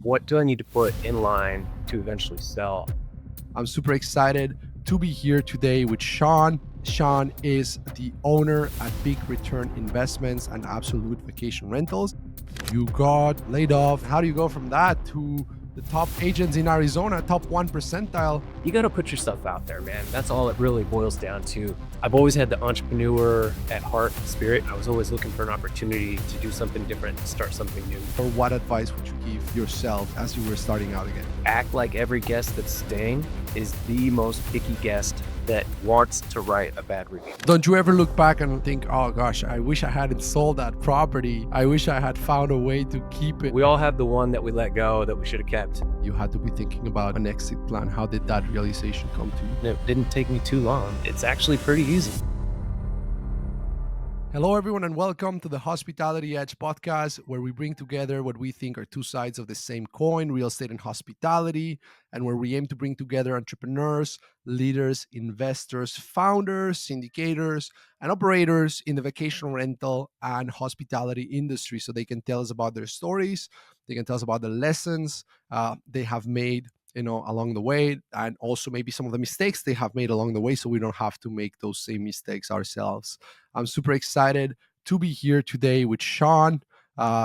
What do I need to put in line to eventually sell? I'm super excited to be here today with Sean. Sean is the owner at Big Return Investments and Absolute Vacation Rentals. You got laid off. How do you go from that to the top agents in Arizona, top 1 percentile? You got to put yourself out there, man. That's all it really boils down to. I've always had the entrepreneur at heart spirit. I was always looking for an opportunity to do something different, to start something new. Or what advice would you give yourself as you were starting out again? Act like every guest that's staying is the most picky guest that wants to write a bad review. Don't you ever look back and think, oh gosh, I wish I hadn't sold that property. I wish I had found a way to keep it. We all have the one that we let go that we should have kept. You had to be thinking about an exit plan. How did that realization come to you? It didn't take me too long. It's actually pretty easy. Hello, everyone, and welcome to the Hospitality Edge podcast, where we bring together what we think are two sides of the same coin, real estate and hospitality, and where we aim to bring together entrepreneurs, leaders, investors, founders, syndicators, and operators in the vacation rental and hospitality industry so they can tell us about their stories, they can tell us about the lessons they have made along the way, and also maybe some of the mistakes they have made along the way so we don't have to make those same mistakes ourselves. I'm super excited to be here today with Sean.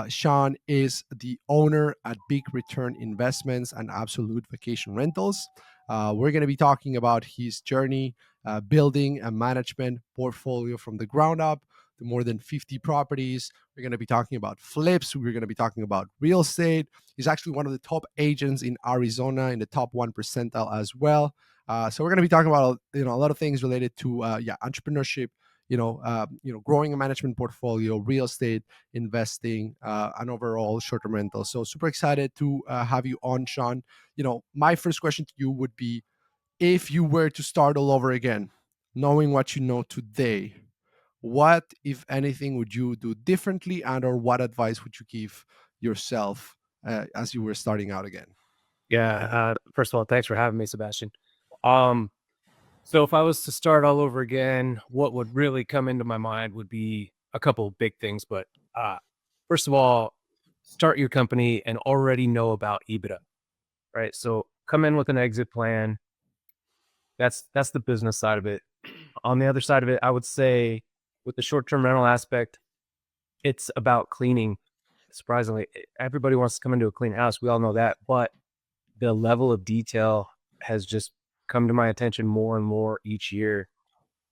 Sean is the owner at Big Return Investments and Absolute Vacation Rentals. We're going to be talking about his journey building a management portfolio from the ground up to more than 50 properties. We're going to be talking about flips. We're going to be talking about real estate. He's actually one of the top agents in Arizona in the top 1 percentile as well. So we're going to be talking about a lot of things related to entrepreneurship, growing a management portfolio, real estate investing, and overall short-term rentals. So super excited to have you on, Sean. My first question to you would be, if you were to start all over again, knowing what you know today, what, if anything, would you do differently, or what advice would you give yourself as you were starting out again? Yeah. First of all, thanks for having me, Sebastian. So if I was to start all over again, what would really come into my mind would be a couple of big things. But first of all, start your company and already know about EBITDA, right? So come in with an exit plan. That's the business side of it. On the other side of it, I would say with the short-term rental aspect, it's about cleaning. Surprisingly, everybody wants to come into a clean house. We all know that, but the level of detail has just come to my attention more and more each year,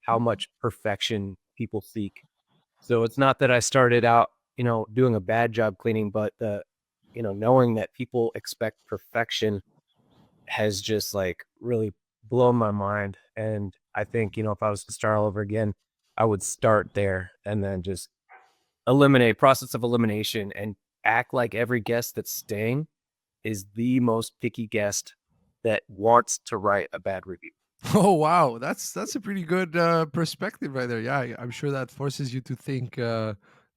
how much perfection people seek. So it's not that I started out, doing a bad job cleaning, but knowing that people expect perfection has just like really blown my mind. And I think, if I was to start all over again, I would start there and then just process of elimination and act like every guest that's staying is the most picky guest that wants to write a bad review. Oh wow, that's a pretty good perspective right there. Yeah, I'm sure that forces you to think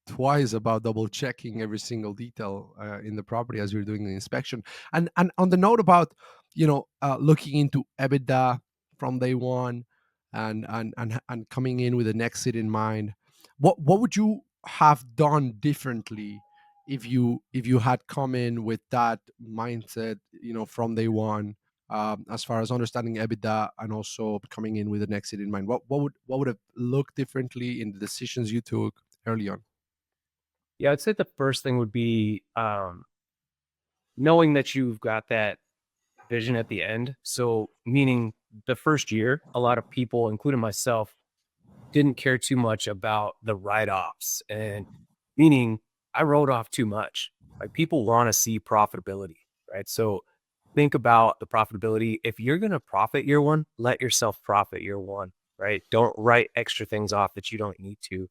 twice about double checking every single detail in the property as you're doing the inspection. And on the note about looking into EBITDA from day one and coming in with an exit in mind, what would you have done differently if you had come in with that mindset from day one, as far as understanding EBITDA and also coming in with an exit in mind? What would have looked differently in the decisions you took early on? Yeah, I'd say the first thing would be knowing that you've got that vision at the end. So meaning the first year, a lot of people, including myself, didn't care too much about the write-offs, and meaning I wrote off too much. Like, people want to see profitability, right? So think about the profitability. If you're going to profit year one, let yourself profit year one, right? Don't write extra things off that you don't need to,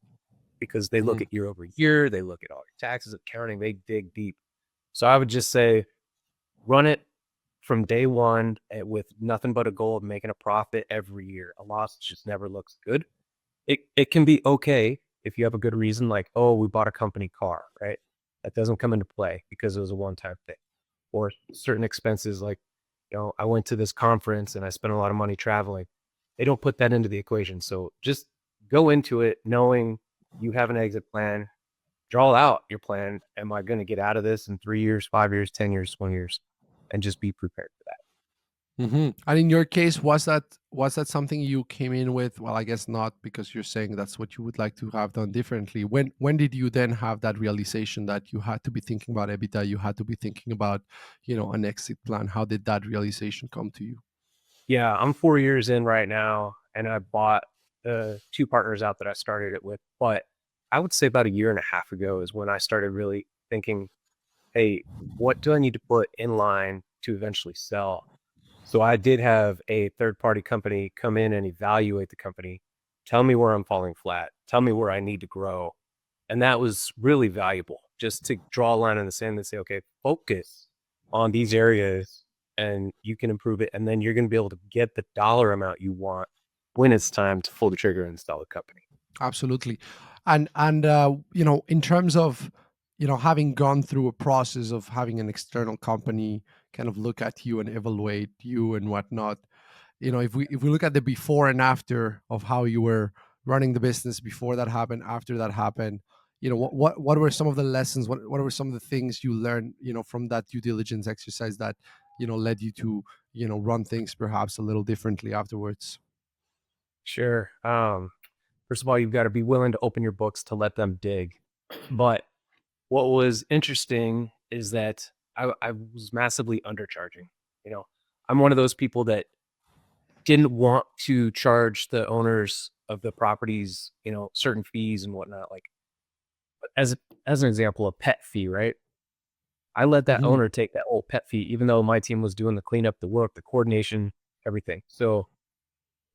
because they look at year over year, they look at all your taxes, accounting, they dig deep. So I would just say, run it from day one with nothing but a goal of making a profit every year. A loss just never looks good. It can be okay if you have a good reason, like, oh, we bought a company car, right? That doesn't come into play because it was a one-time thing. Or certain expenses, like, I went to this conference and I spent a lot of money traveling. They don't put that into the equation. So just go into it knowing you have an exit plan, draw out your plan. Am I going to get out of this in 3 years, 5 years, 10 years, 20 years? And just be prepared for that. And in your case, was that something you came in with? Well, I guess not, because you're saying that's what you would like to have done differently. When did you then have that realization that you had to be thinking about EBITDA, you had to be thinking about, an exit plan? How did that realization come to you? Yeah, I'm 4 years in right now, and I bought the two partners out that I started it with. But I would say about a year and a half ago is when I started really thinking, hey, what do I need to put in line to eventually sell? So I did have a third party company come in and evaluate the company, tell me where I'm falling flat, tell me where I need to grow. And that was really valuable just to draw a line in the sand and say, okay, focus on these areas and you can improve it. And then you're going to be able to get the dollar amount you want when it's time to pull the trigger and sell the company. Absolutely. And in terms of, having gone through a process of having an external company kind of look at you and evaluate you and whatnot, if we look at the before and after of how you were running the business before that happened, after that happened, what were some of the lessons, what were some of the things you learned, from that due diligence exercise that, led you to, run things perhaps a little differently afterwards? Sure. First of all, you've got to be willing to open your books to let them dig. But what was interesting is that I was massively undercharging. You know, I'm one of those people that didn't want to charge the owners of the properties, certain fees and whatnot. Like as as an example, a pet fee, right? I let that Hmm. owner take that whole pet fee, even though my team was doing the cleanup, the work, the coordination, everything. So,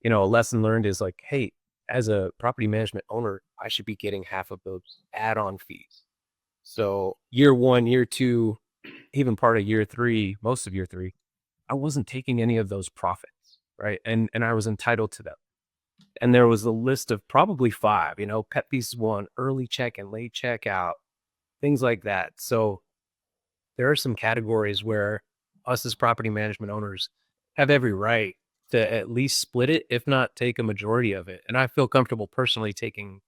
a lesson learned is like, hey, as a property management owner, I should be getting half of those add-on fees. So year one, year two, even part of year three, most of year three, I wasn't taking any of those profits, right? And I was entitled to them. And there was a list of probably five, pet fees one, early check and late checkout, things like that. So there are some categories where us as property management owners have every right to at least split it, if not take a majority of it. And I feel comfortable personally taking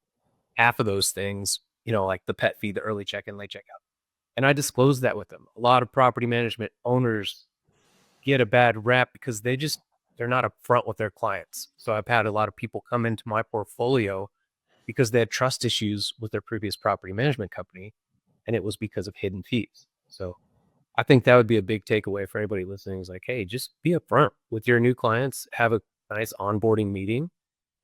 half of those things, like the pet fee, the early check and late checkout. And I disclosed that with them. A lot of property management owners get a bad rap because they're not upfront with their clients. So I've had a lot of people come into my portfolio because they had trust issues with their previous property management company, and it was because of hidden fees. So I think that would be a big takeaway for anybody listening is like, hey, just be upfront with your new clients, have a nice onboarding meeting,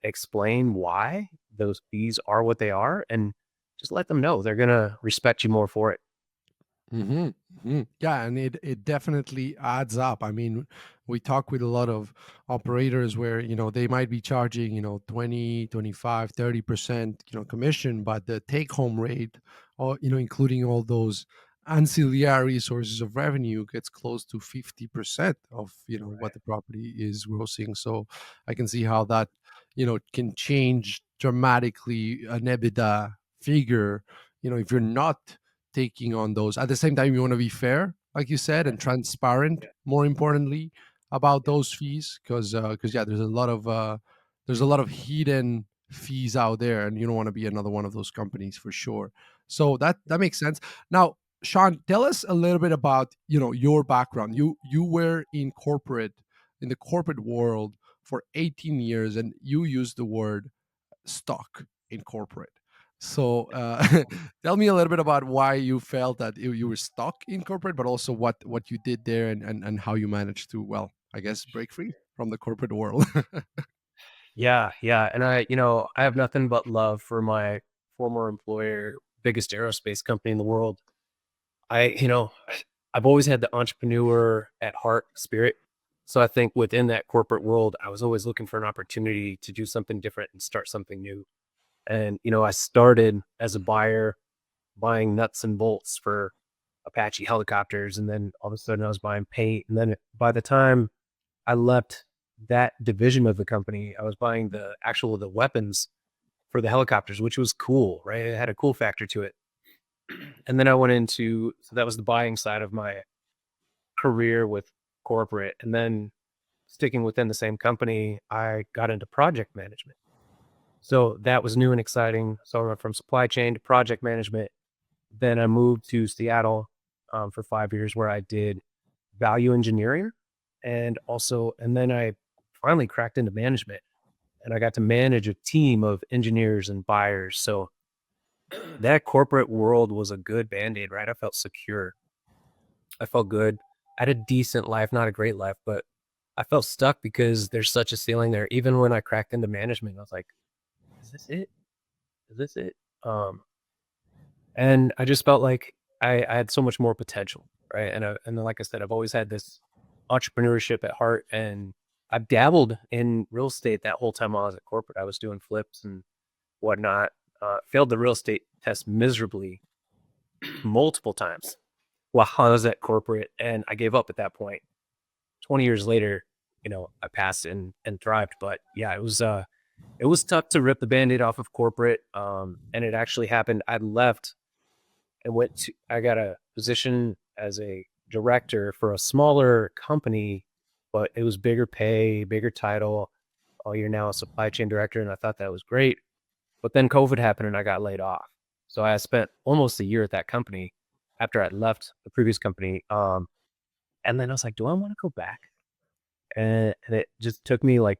explain why those fees are what they are, and just let them know they're going to respect you more for it. Yeah, and it definitely adds up. I mean, we talk with a lot of operators where, they might be charging, 20, 25, 30%, commission, but the take home rate, or, including all those ancillary sources of revenue, gets close to 50% of, what Right. the property is grossing. So I can see how that, can change dramatically an EBITDA figure, if you're not taking on those. At the same time, you want to be fair, like you said, and transparent. Yeah. More importantly, about Yeah. those fees, because yeah, there's a lot of hidden fees out there, and you don't want to be another one of those companies for sure. So that makes sense. Now, Sean, tell us a little bit about your background. You were in the corporate world for 18 years, and you used the word stock in corporate. So tell me a little bit about why you felt that you were stuck in corporate, but also what you did there, and how you managed to, well, I guess, break free from the corporate world. Yeah, yeah, and I have nothing but love for my former employer, biggest aerospace company in the world. I, you know, I've always had the entrepreneur at heart spirit. So I think within that corporate world, I was always looking for an opportunity to do something different and start something new. And, I started as a buyer, buying nuts and bolts for Apache helicopters. And then all of a sudden I was buying paint. And then by the time I left that division of the company, I was buying the weapons for the helicopters, which was cool, right? It had a cool factor to it. And then I went into, so that was the buying side of my career with corporate. And then sticking within the same company, I got into project management. So that was new and exciting. So I went from supply chain to project management. Then I moved to Seattle for 5 years where I did value engineering and then I finally cracked into management and I got to manage a team of engineers and buyers. So that corporate world was a good band-aid, right? I felt secure. I felt good. I had a decent life, not a great life, but I felt stuck because there's such a ceiling there. Even when I cracked into management, I was like, is this it? Is this it? Um, and I just felt like I had so much more potential, right? And then, like I said, I've always had this entrepreneurship at heart, and I've dabbled in real estate that whole time while I was at corporate. I was doing flips and whatnot. Failed the real estate test miserably multiple times while I was at corporate, and I gave up at that point. 20 years later, I passed and thrived. But yeah, it was tough to rip the band-aid off of corporate. And it actually happened. I left and I got a position as a director for a smaller company, but it was bigger pay, bigger title. Oh, you're now a supply chain director. And I thought that was great. But then COVID happened and I got laid off. So I spent almost a year at that company after I left the previous company. And then I was like, do I want to go back? And it just took me like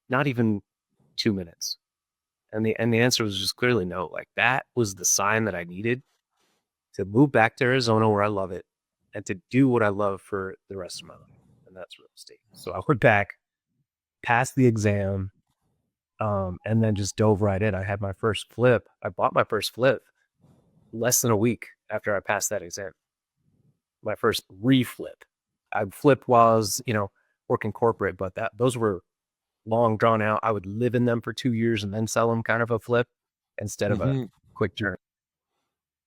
not even 2 minutes. And the answer was just clearly no. Like that was the sign that I needed to move back to Arizona where I love it and to do what I love for the rest of my life. And that's real estate. So I went back, passed the exam, and then just dove right in. I had my first flip. I bought my first flip less than a week after I passed that exam. My first reflip. I flipped while I was, working corporate, but those were long drawn out. I would live in them for 2 years and then sell them, kind of a flip instead of a Hmm. quick turn.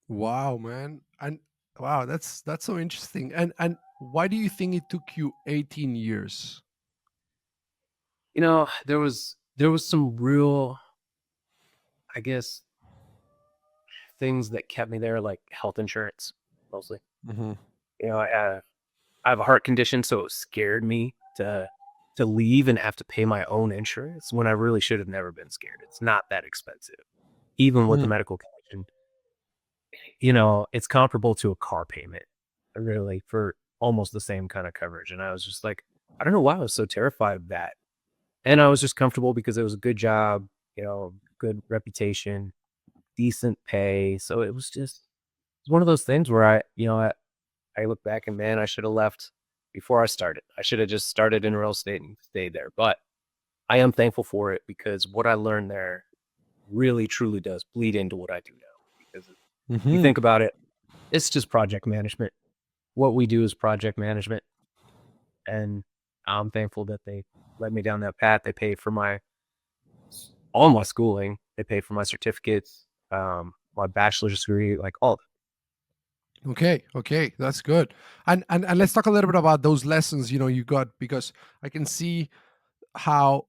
Wow, man. And wow, that's so interesting. And why do you think it took you 18 years? There was some real, I guess, things that kept me there, like health insurance mostly. Hmm. I have a heart condition, so it scared me to leave and have to pay my own insurance when I really should have never been scared. It's not that expensive, even with the medical condition. It's comparable to a car payment, really, for almost the same kind of coverage. And I was just like, I don't know why I was so terrified of that. And I was just comfortable because it was a good job, good reputation, decent pay. So it's one of those things where I look back and man, I should have left before I started. I should have just started in real estate and stayed there. But I am thankful for it because what I learned there really truly does bleed into what I do now. Because if you Hmm. think about it, it's just project management. What we do is project management. And I'm thankful that they led me down that path. They pay for all my schooling. They pay for my certificates, my bachelor's degree, like all of Okay, okay, that's good. And let's talk a little bit about those lessons you got, because I can see how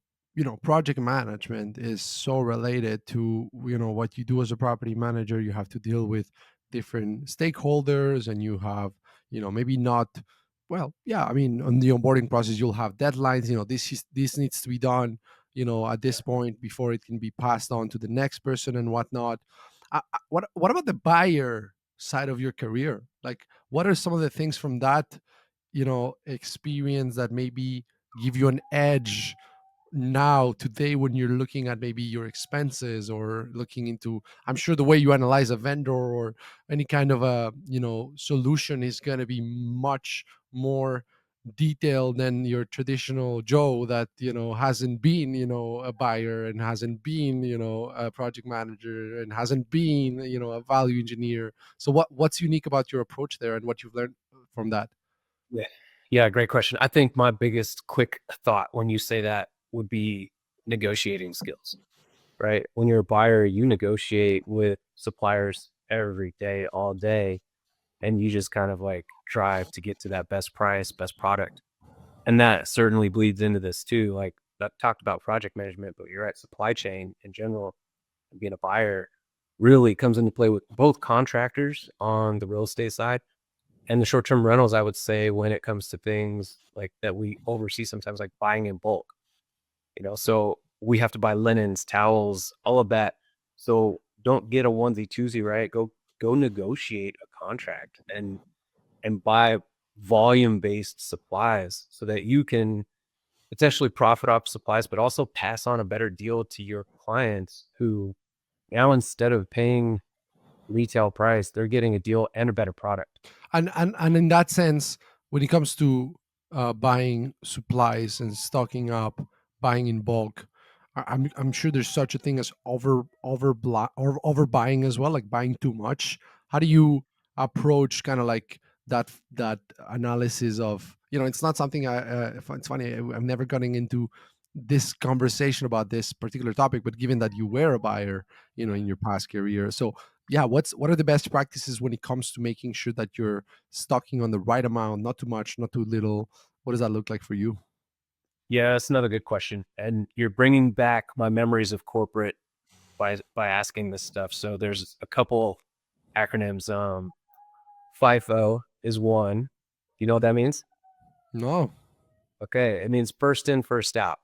project management is so related to what you do as a property manager. You have to deal with different stakeholders, and you have maybe not, well, yeah, I mean, on the onboarding process you'll have deadlines. This needs to be done at it. this point before it can be passed on to the next person and whatnot. What about the buyer side of your career? Like, what are some of the things from that experience that maybe give you an edge now today when you're looking at maybe your expenses, or looking into, I'm sure the way you analyze a vendor or any kind of a solution is going to be much more detailed than your traditional Joe that hasn't been a buyer, and hasn't been a project manager, and hasn't been a value engineer. So what's unique about your approach there, and what you've learned from that? Yeah. Yeah, great question. I think my biggest quick thought when you say that would be negotiating skills, right? When you're a buyer, you negotiate with suppliers every day, all day, and you just kind of like drive to get to that best price, best product. And that certainly bleeds into this too. Like that talked about project management, but you're at supply chain in general, and being a buyer really comes into play with both contractors on the real estate side and the short-term rentals, I would say, when it comes to things like that we oversee sometimes, like buying in bulk, so we have to buy linens, towels, all of that. So don't get a onesie twosie, right? Go go negotiate a contract and buy volume based supplies so that you can potentially profit off supplies, but also pass on a better deal to your clients who now instead of paying retail price, they're getting a deal and a better product. And in that sense, when it comes to buying supplies and stocking up, buying in bulk, I'm sure there's such a thing as or overbuying as well, like buying too much. How do you approach kind of like that analysis of, it's not something it's funny, I've never gotten into this conversation about this particular topic, but given that you were a buyer, in your past career, so yeah, what are the best practices when it comes to making sure that you're stocking on the right amount, not too much, not too little? What does that look like for you? Yeah, that's another good question. And you're bringing back my memories of corporate by asking this stuff. So there's a couple acronyms. FIFO is one. You know what that means? No. Okay, it means first in, first out.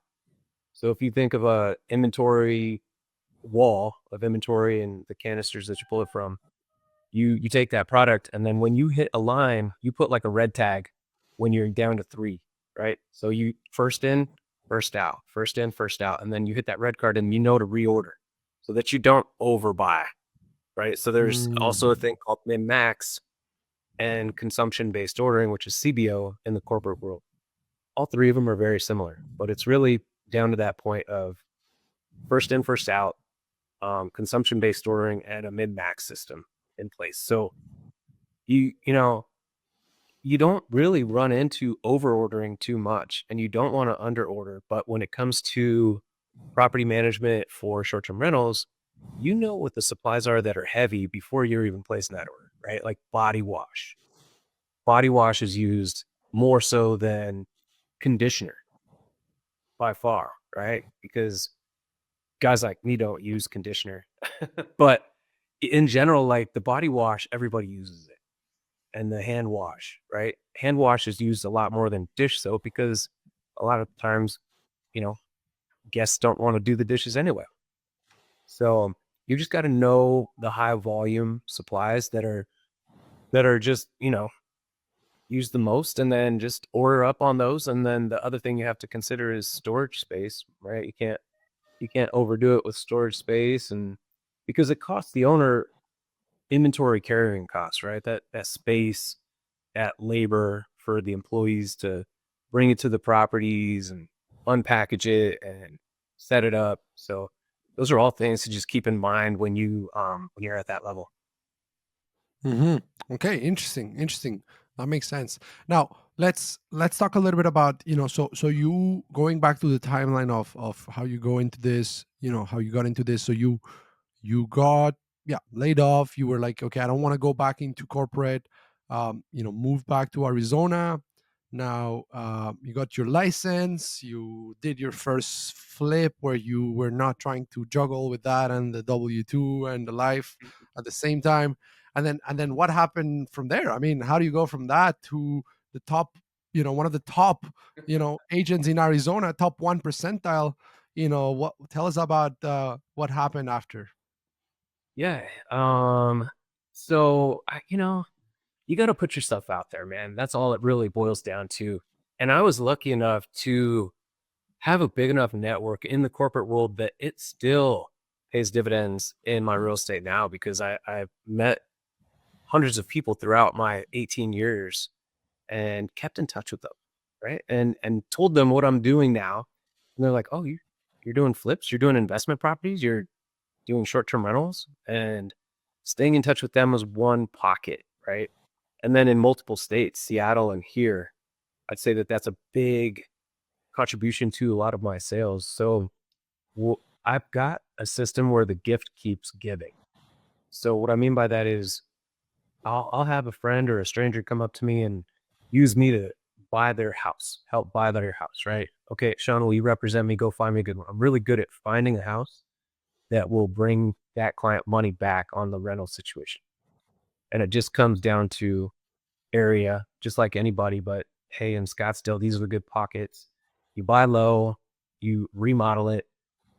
So if you think of a inventory wall of inventory and the canisters that you pull it from, you take that product and then when you hit a line, you put like a red tag when you're down to 3, right? So you first in, first out, first in, first out, and then you hit that red card and you know to reorder so that you don't overbuy, right? So there's also a Mm. thing called min max and consumption based ordering, which is CBO in the corporate world. All three of them are very similar, but it's really down to that point of first in, first out, consumption based ordering, and a min max system in place. So you know you don't really run into over ordering too much, and you don't want to under order. But when it comes to property management for short term rentals, you know what the supplies are that are heavy before you're even placing that order, right? Like body wash. Body wash is used more so than conditioner by far, right? Because guys like me don't use conditioner. But in general, like the body wash, everybody uses it. And the hand wash, right? Hand wash is used a lot more than dish soap because a lot of times, you know, guests don't want to do the dishes anyway. So you just got to know the high volume supplies that are just, used the most and then just order up on those. And then the other thing you have to consider is storage space, right? You can't overdo it with storage space and because it costs the owner inventory carrying costs, right? That space, that labor for the employees to bring it to the properties and unpackage it and set it up. So those are all things to just keep in mind when you're at that level. Hmm. Okay, interesting. That makes sense. Now let's talk a little bit about, so you going back to the timeline of how you go into this, how you got into this. So you got, yeah, laid off. You were like, okay, I don't want to go back into corporate. Moved back to Arizona. Now you got your license. You did your first flip where you were not trying to juggle with that and the W-2 and the life at the same time. And then what happened from there? I mean, how do you go from that to the top, one of the top, agents in Arizona, top 1 percentile? What, tell us about what happened after. Yeah. So you got to put yourself out there, man. That's all it really boils down to. And I was lucky enough to have a big enough network in the corporate world that it still pays dividends in my real estate now because I've met hundreds of people throughout my 18 years and kept in touch with them, right? And told them what I'm doing now. And they're like, "Oh, you're doing flips, you're doing investment properties, you're doing short-term rentals." And staying in touch with them was one pocket, right? And then in multiple states, Seattle and here, I'd say that that's a big contribution to a lot of my sales. So I've got a system where the gift keeps giving. So what I mean by that is I'll have a friend or a stranger come up to me and use me to buy their house, help buy their house, right? Okay, Sean, will you represent me? Go find me a good one. I'm really good at finding a house that will bring that client money back on the rental situation. And it just comes down to area, just like anybody. But hey, in Scottsdale, these are the good pockets. You buy low, you remodel it,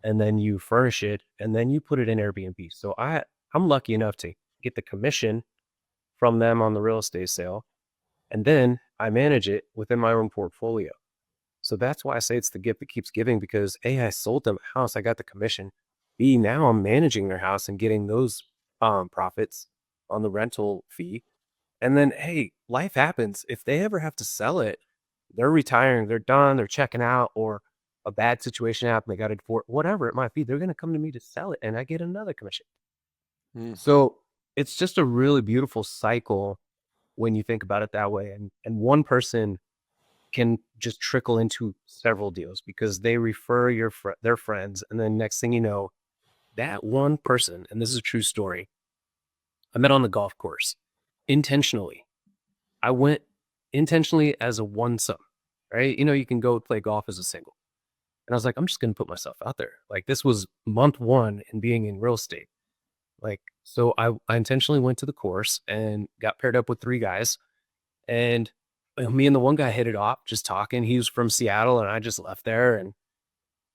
and then you furnish it, and then you put it in Airbnb. So I'm lucky enough to get the commission from them on the real estate sale, and then I manage it within my own portfolio. So that's why I say it's the gift that keeps giving because A, I sold them a house, I got the commission. B, now I'm managing their house and getting those profits on the rental fee. And then, hey, life happens. If they ever have to sell it, they're retiring, they're done, they're checking out, or a bad situation happened, they got it for whatever it might be. They're going to come to me to sell it, and I get another commission. Mm. So it's just a really beautiful cycle when you think about it that way. And one person can just trickle into several deals because they refer their friends, and then next thing you know, that one person, and this is a true story, I met on the golf course intentionally. I went intentionally as a one sum, right? You know, you can go play golf as a single. And I was like, I'm just going to put myself out there. Like, this was month one in being in real estate. Like, so I intentionally went to the course and got paired up with three guys. And me and the one guy hit it off just talking. He was from Seattle, and I just left there and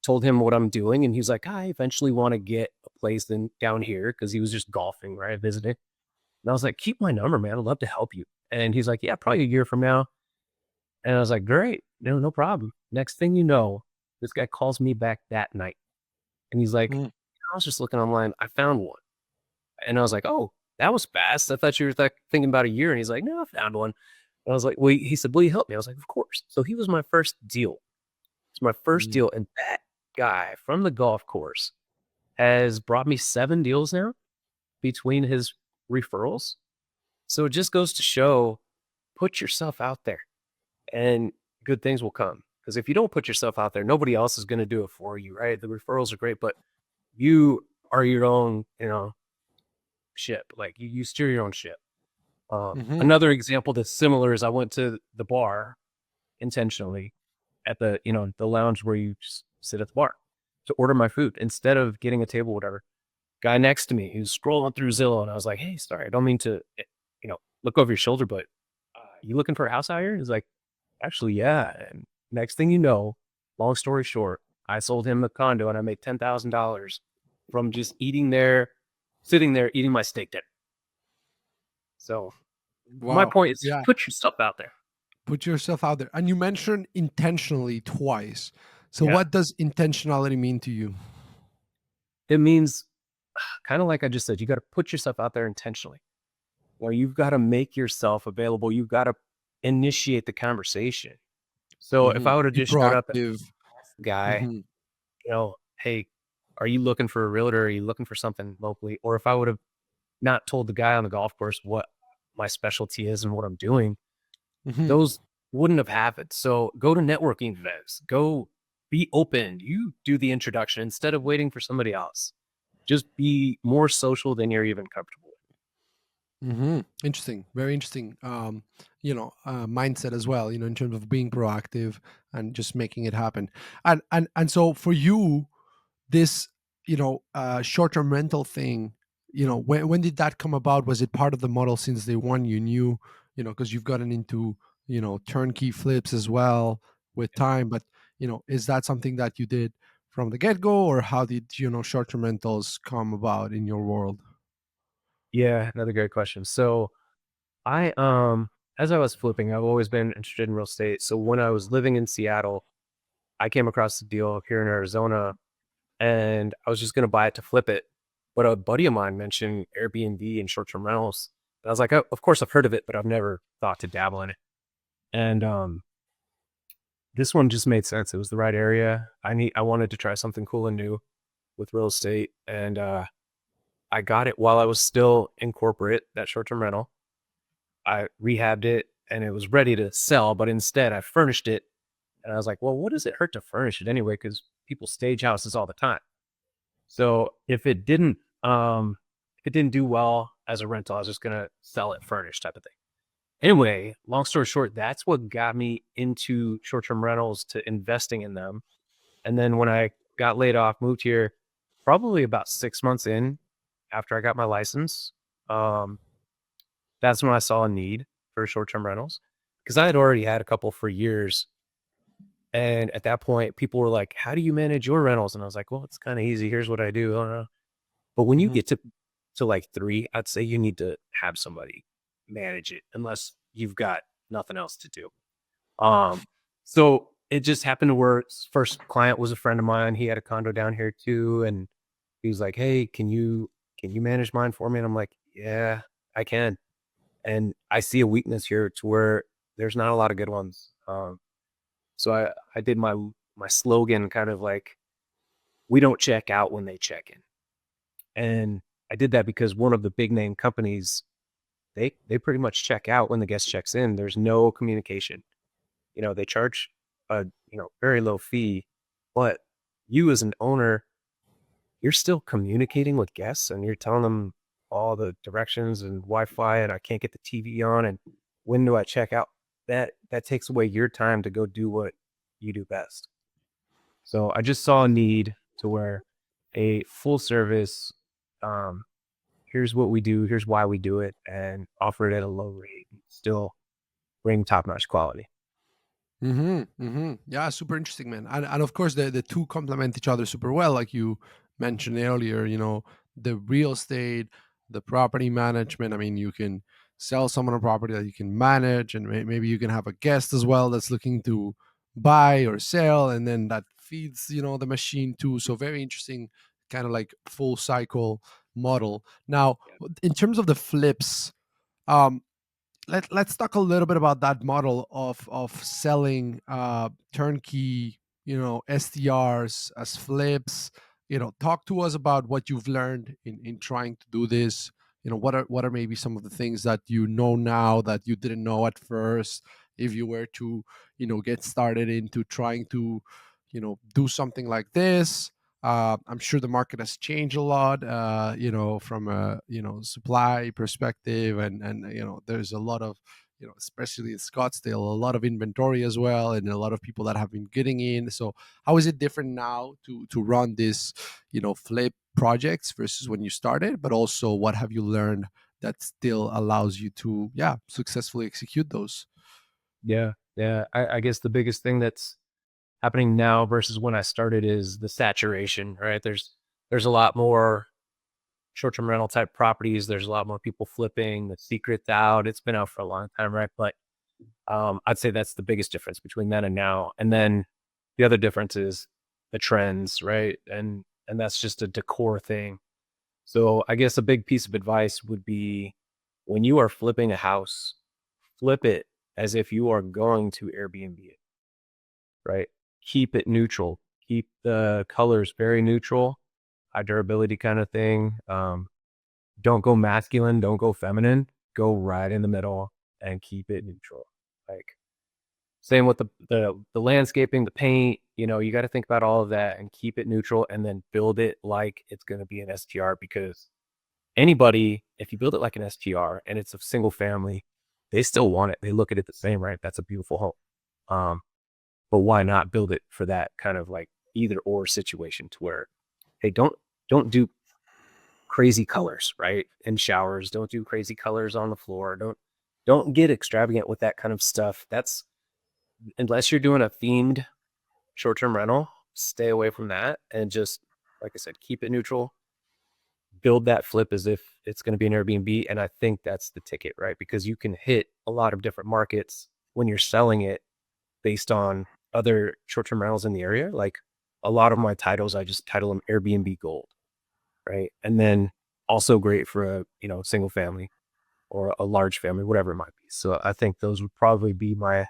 told him what I'm doing. And he's like, I eventually want to get a place down here because he was just golfing, right? Visiting. And I was like, keep my number, man. I'd love to help you. And he's like, yeah, probably a year from now. And I was like, great. No problem. Next thing you know, this guy calls me back that night. And he's like, Mm. I was just looking online. I found one. And I was like, oh, that was fast. I thought you were thinking about a year. And he's like, no, I found one. And I was like, well, he said, will you help me? I was like, of course. So he was my first deal. It's my first Mm. deal. And that guy from the golf course has brought me 7 deals now between his referrals. So it just goes to show, put yourself out there and good things will come. Because if you don't put yourself out there, nobody else is going to do it for you, right? The referrals are great, but you are your own, ship. Like you steer your own ship. Mhm. Another example that's similar is I went to the bar intentionally at the lounge where you just sit at the bar to order my food instead of getting a table, whatever. Guy next to me, he was scrolling through Zillow, and I was like, "Hey, sorry, I don't mean to, look over your shoulder, but you looking for a house out here?" He's like, "Actually, yeah." And next thing you know, long story short, I sold him a condo, and I made $10,000 from just sitting there eating my steak dinner. So my Wow. point is, Yeah. put yourself out there. Put yourself out there. And you mentioned intentionally twice. So Yeah, what does intentionality mean to you? it means kind of like I just said, you got to put yourself out there intentionally. Well, you've got to make yourself available. You've got to initiate the conversation. So if I would have Be just showed up and proactive. asked the guy, Mhm. hey, are you looking for a realtor? Are you looking for something locally? Or if I would have not told the guy on the golf course what my specialty is and what I'm doing, Mhm. those wouldn't have happened. So go to networking events, go be open. You do the introduction instead of waiting for somebody else. Just be more social than you're even comfortable with. Interesting. Very interesting. Mindset as well. In terms of being proactive and just making it happen. And so for you, this short-term rental thing, when did that come about? Was it part of the model since day one? You knew, because you've gotten into turnkey flips as well with time. But is that something that you did from the get-go, or how did short-term rentals come about in your world? Yeah, another great question. So I as I was flipping, I've always been interested in real estate. So when I was living in Seattle, I came across the deal here in Arizona and I was just gonna buy it to flip it. But a buddy of mine mentioned Airbnb and short-term rentals. And I was like, oh, of course I've heard of it, but I've never thought to dabble in it. And this one just made sense. It was the right area. I wanted to try something cool and new with real estate. And I got it while I was still in corporate, that short-term rental. I rehabbed it and it was ready to sell, but instead I furnished it. And I was like, well, what does it hurt to furnish it anyway? Because people stage houses all the time. So if it didn't do well as a rental, I was just gonna sell it furnished type of thing. Anyway, long story short, that's what got me into short-term rentals to investing in them. And then when I got laid off, moved here, probably about 6 months in after I got my license, um, that's when I saw a need for short-term rentals because I had already had a couple for years. And at that point, people were like, "How do you manage your rentals?" And I was like, "Well, it's kind of easy. Here's what I do." I don't know. But when you Mhm. get to to like 3, I'd say you need to have somebody manage it unless you've got nothing else to do. Um, so it just happened to where first client was a friend of mine. He had a condo down here too, and he was like, "Hey, can you manage mine for me?" And I'm like, "Yeah, I can." And I see a weakness here to where there's not a lot of good ones. So I did my slogan kind of like, "We don't check out when they check in." And I did that because one of the big name companies, they pretty much check out when the guest checks in. There's no communication. They charge a, very low fee, but you as an owner, you're still communicating with guests and you're telling them all the directions and Wi-Fi and I can't get the TV on and when do I check out? That takes away your time to go do what you do best. So I just saw a need to where a full service, um, here's what we do, here's why we do it, and offer it at a low rate, and still bring top notch quality. Yeah, super interesting, man. And of course, the two complement each other super well, like you mentioned earlier. The real estate, the property management. I mean, you can sell someone a property that you can manage, and maybe you can have a guest as well that's looking to buy or sell, and then that feeds the machine too. So very interesting, kind of like full cycle model. Now, Yeah. in terms of the flips, um, let's talk a little bit about that model of selling turnkey STRs as flips. Talk to us about what you've learned in trying to do this. What are maybe some of the things that you know now that you didn't know at first, if you were to get started into trying to do something like this. I'm sure the market has changed a lot, from a supply perspective, and there's a lot of especially in Scottsdale, a lot of inventory as well, and a lot of people that have been getting in. So, how is it different now to run this, flip projects versus when you started? But also, what have you learned that still allows you to, yeah, successfully execute those? Yeah. Yeah. I guess the biggest thing that's happening now versus when I started is the saturation, right? There's a lot more short-term rental type properties. There's a lot more people flipping. The secret's out. It's been out for a long time, right? But I'd say that's the biggest difference between then and now. And then the other difference is the trends, right? And that's just a decor thing. So I guess a big piece of advice would be when you are flipping a house, flip it as if you are going to Airbnb it, right? Keep it neutral. Keep the colors very neutral, high durability kind of thing. Don't go masculine, don't go feminine. Go right in the middle and keep it neutral. Like same with the landscaping, the paint, you got to think about all of that and keep it neutral and then build it like it's going to be an STR because anybody, if you build it like an STR and it's a single family, they still want it. They look at it the same, right? That's a beautiful home. But why not build it for that kind of like either or situation to where, hey, don't do crazy colors, right? In showers, don't do crazy colors on the floor. Don't get extravagant with that kind of stuff. That's unless you're doing a themed short-term rental, stay away from that and just like I said, keep it neutral. Build that flip as if it's going to be an Airbnb. And I think that's the ticket, right? Because you can hit a lot of different markets when you're selling it based on other short-term rentals in the area. Like a lot of my titles, I just title them Airbnb Gold, right? And then also great for a single family or a large family, whatever it might be. So I think those would probably be my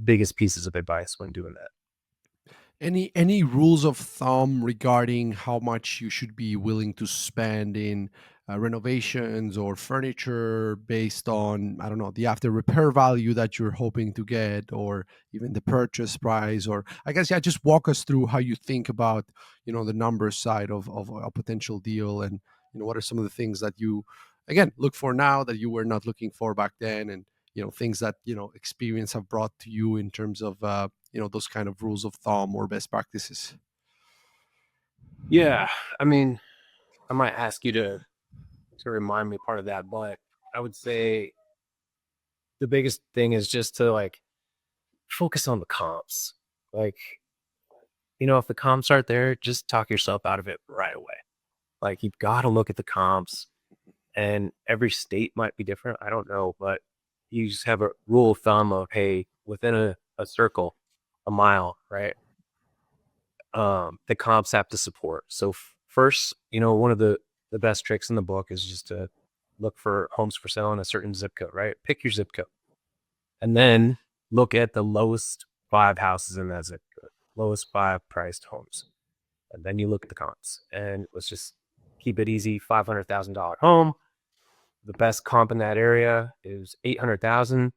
biggest pieces of advice when doing that. Any rules of thumb regarding how much you should be willing to spend in renovations or furniture based on, I don't know, the after repair value that you're hoping to get, or even the purchase price? Or I guess, yeah, just walk us through how you think about the numbers side of a potential deal, and what are some of the things that you again look for now that you were not looking for back then, and things that experience have brought to you in terms of those kind of rules of thumb or best practices. Yeah, I mean, I might ask you to remind me part of that, but I would say the biggest thing is just to like focus on the comps. Like, if the comps aren't there, just talk yourself out of it right away. Like you've got to look at the comps, and every state might be different. I don't know, but you just have a rule of thumb of, hey, within a circle, a mile, right? The comps have to support. So first, one of the best tricks in the book is just to look for homes for sale in a certain zip code, right? Pick your zip code, and then look at the lowest 5 houses in that zip code, lowest 5 priced homes, and then you look at the comps. And let's just keep it easy: $500,000 home. The best comp in that area is 800,000,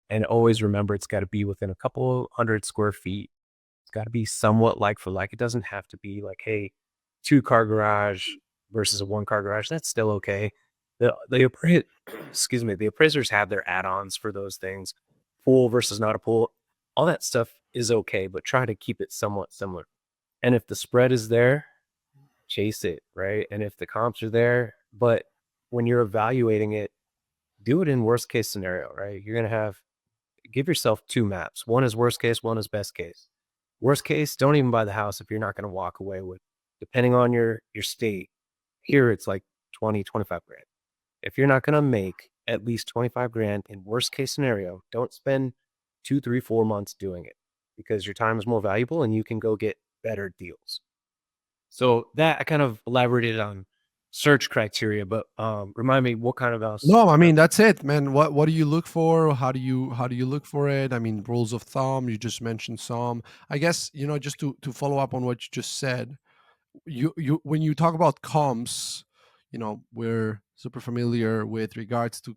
and always remember it's got to be within a couple hundred square feet. It's got to be somewhat like for like. It doesn't have to be like, hey, 2 car garage versus a 1 car garage. That's still okay. Excuse me, the appraisers have their add-ons for those things. Pool versus not a pool. All that stuff is okay, but try to keep it somewhat similar. And if the spread is there, chase it, right? And if the comps are there, but when you're evaluating it, do it in worst case scenario, right? You're going to give yourself 2 maps. One is worst case, one is best case. Worst case, don't even buy the house if you're not going to walk away with, depending on your state. Here it's like 20, 25 grand. If you're not going to make at least 25 grand in worst case scenario, don't spend 2, 3, 4 months doing it, because your time is more valuable and you can go get better deals. So that I kind of elaborated on search criteria, but remind me what kind of else. No, I mean that's it, man. What do you look for? How do you look for it? I mean, rules of thumb. You just mentioned some. I guess just to follow up on what you just said. You when you talk about comps, we're super familiar with regards to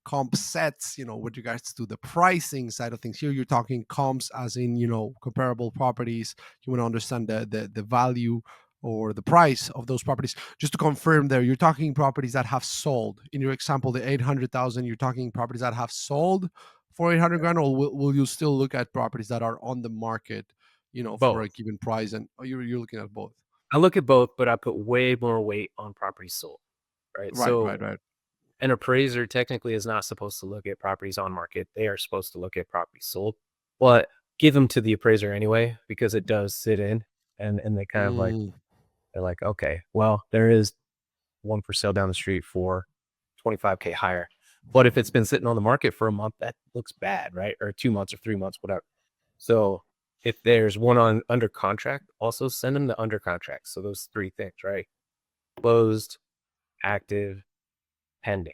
comp sets. With regards to the pricing side of things. Here you're talking comps as in comparable properties. You want to understand the value or the price of those properties. Just to confirm, there you're talking properties that have sold. In your example, the 800,000, you're talking properties that have sold for 800 grand, or will you still look at properties that are on the market, for a Both. given price? And you're looking at both. I look at both, but I put way more weight on properties sold, right? Right, So right, right. an appraiser technically is not supposed to look at properties on market. They are supposed to look at properties sold. But give them to the appraiser anyway, because it does sit in, and they kind of like, Mm, they're like, okay, well, there is one for sale down the street for 25K higher. But if it's been sitting on the market for a month, that looks bad, right? Or 2 months or 3 months, whatever. So if there's one on under contract, also send them the under contract. So those 3 things, right? Closed, active, pending.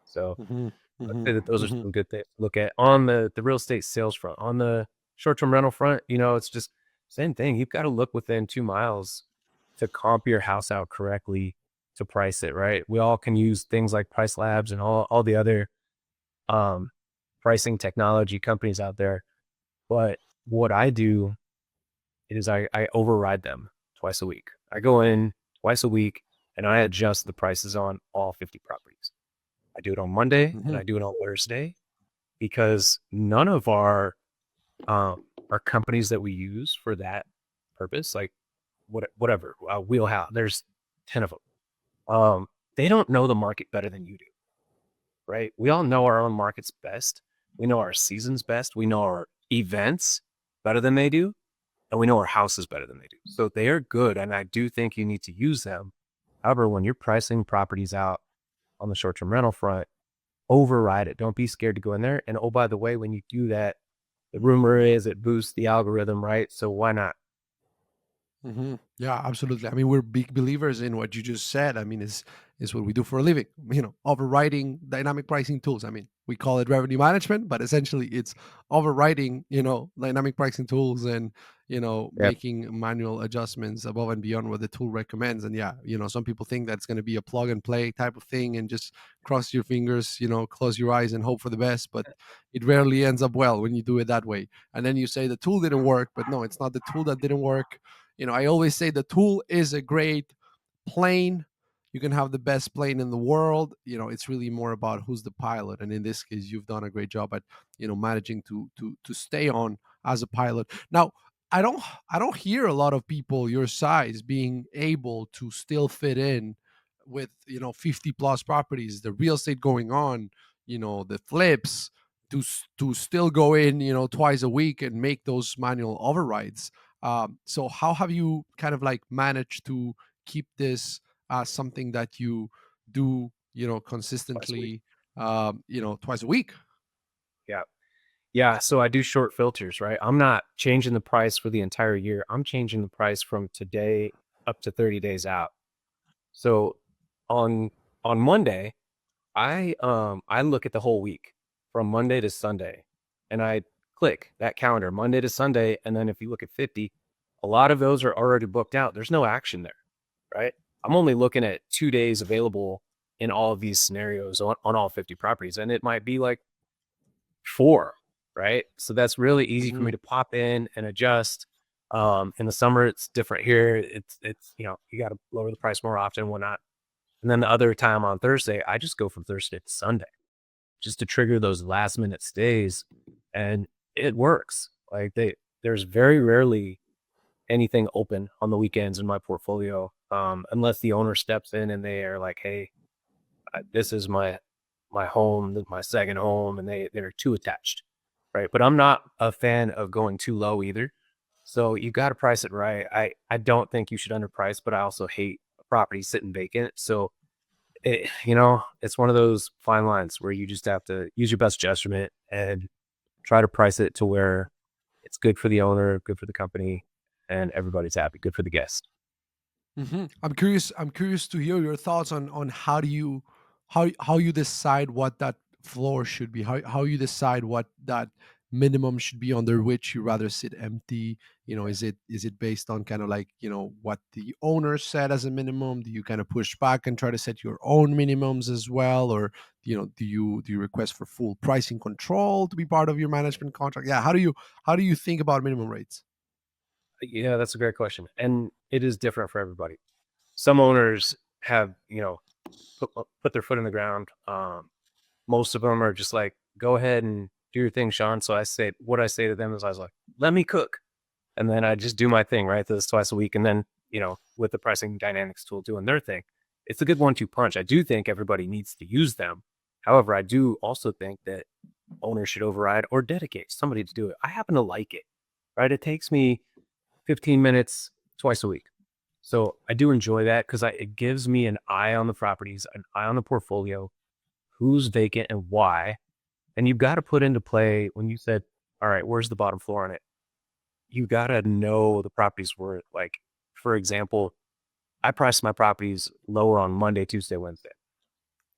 So mhm, I'd mhm, say that those are mhm, some good things to look at on the real estate sales front. On the short-term rental front, it's just same thing. You've got to look within 2 miles to comp your house out correctly to price it, right? We all can use things like Price Labs and all the other um, pricing technology companies out there. But what I do is I override them twice a week. I go in twice a week and I adjust the prices on all 50 properties. I do it on Monday and mhm, I do it on Thursday, because none of our companies that we use for that purpose, like whatever, Wheelhouse, there's 10 of them. They don't know the market better than you do, right? We all know our own markets best. We know our seasons best. We know our events better than they do, and we know our houses better than they do. So they are good, and I do think you need to use them. However, when you're pricing properties out on the short-term rental front, override it. Don't be scared to go in there. And oh, by the way, when you do that, the rumor is it boosts the algorithm, right? So why not? mhm. Yeah, absolutely. I mean, we're big believers in what you just said. I mean, is what we do for a living. Overriding dynamic pricing tools. I mean, we call it revenue management, but essentially it's overriding, dynamic pricing tools and Yep. making manual adjustments above and beyond what the tool recommends. And yeah, some people think that's going to be a plug and play type of thing and just cross your fingers, close your eyes and hope for the best. But it rarely ends up well when you do it that way. And then you say the tool didn't work, but no, it's not the tool that didn't work. I always say the tool is a great plane. You can have the best plane in the world. It's really more about who's the pilot. And in this case, you've done a great job at managing to stay on as a pilot. Now, I don't hear a lot of people your size being able to still fit in with 50 plus properties, the real estate going on, the flips, to still go in twice a week and make those manual overrides. So how have you kind of like managed to keep this something that you do, twice a week. consistently, twice a week? Yeah. Yeah, so I do short filters, right? I'm not changing the price for the entire year. I'm changing the price from today up to 30 days out. So on Monday, I look at the whole week from Monday to Sunday, and I click that calendar Monday to Sunday, and then if you look at 50, a lot of those are already booked out. There's no action there, right? I'm only looking at 2 days available in all of these scenarios on all 50 properties, and it might be like 4, right? So that's really easy for me Mhm. to pop in and adjust. In the summer, it's different here. It's you got to lower the price more often, whatnot. And then the other time on Thursday, I just go from Thursday to Sunday just to trigger those last minute stays, and it works. Like there's very rarely anything open on the weekends in my portfolio, unless the owner steps in and they are like, "Hey, this is my home, my second home," and they're too attached, right? But I'm not a fan of going too low either. So you got to price it right. I don't think you should underprice, but I also hate a property sitting vacant. So it's one of those fine lines where you just have to use your best judgment and try to price it to where it's good for the owner, good for the company, and everybody's happy, good for the guest. I'm curious to hear your thoughts on how you decide what that floor should be. How you decide what that minimum should be under which you rather sit empty. Is it based on kind of like, what the owner said as a minimum? Do you kind of push back and try to set your own minimums as well, or do you request for full pricing control to be part of your management contract? Yeah, how do you think about minimum rates? Yeah, that's a great question. And it is different for everybody. Some owners have, put their foot in the ground. Most of them are just like, go ahead and do your thing, Sean. So what I say to them is, I was like, let me cook. And then I just do my thing, right? This twice a week. And then, with the pricing dynamics tool doing their thing, it's a good 1-2 punch. I do think everybody needs to use them. However, I do also think that owners should override or dedicate somebody to do it. I happen to like it, right? It takes me 15 minutes twice a week. So I do enjoy that because it gives me an eye on the properties, an eye on the portfolio, who's vacant and why. And you've got to put into play when you said, all right, where's the bottom floor on it? You got to know the property's worth. Like, for example, I price my properties lower on Monday, Tuesday, Wednesday.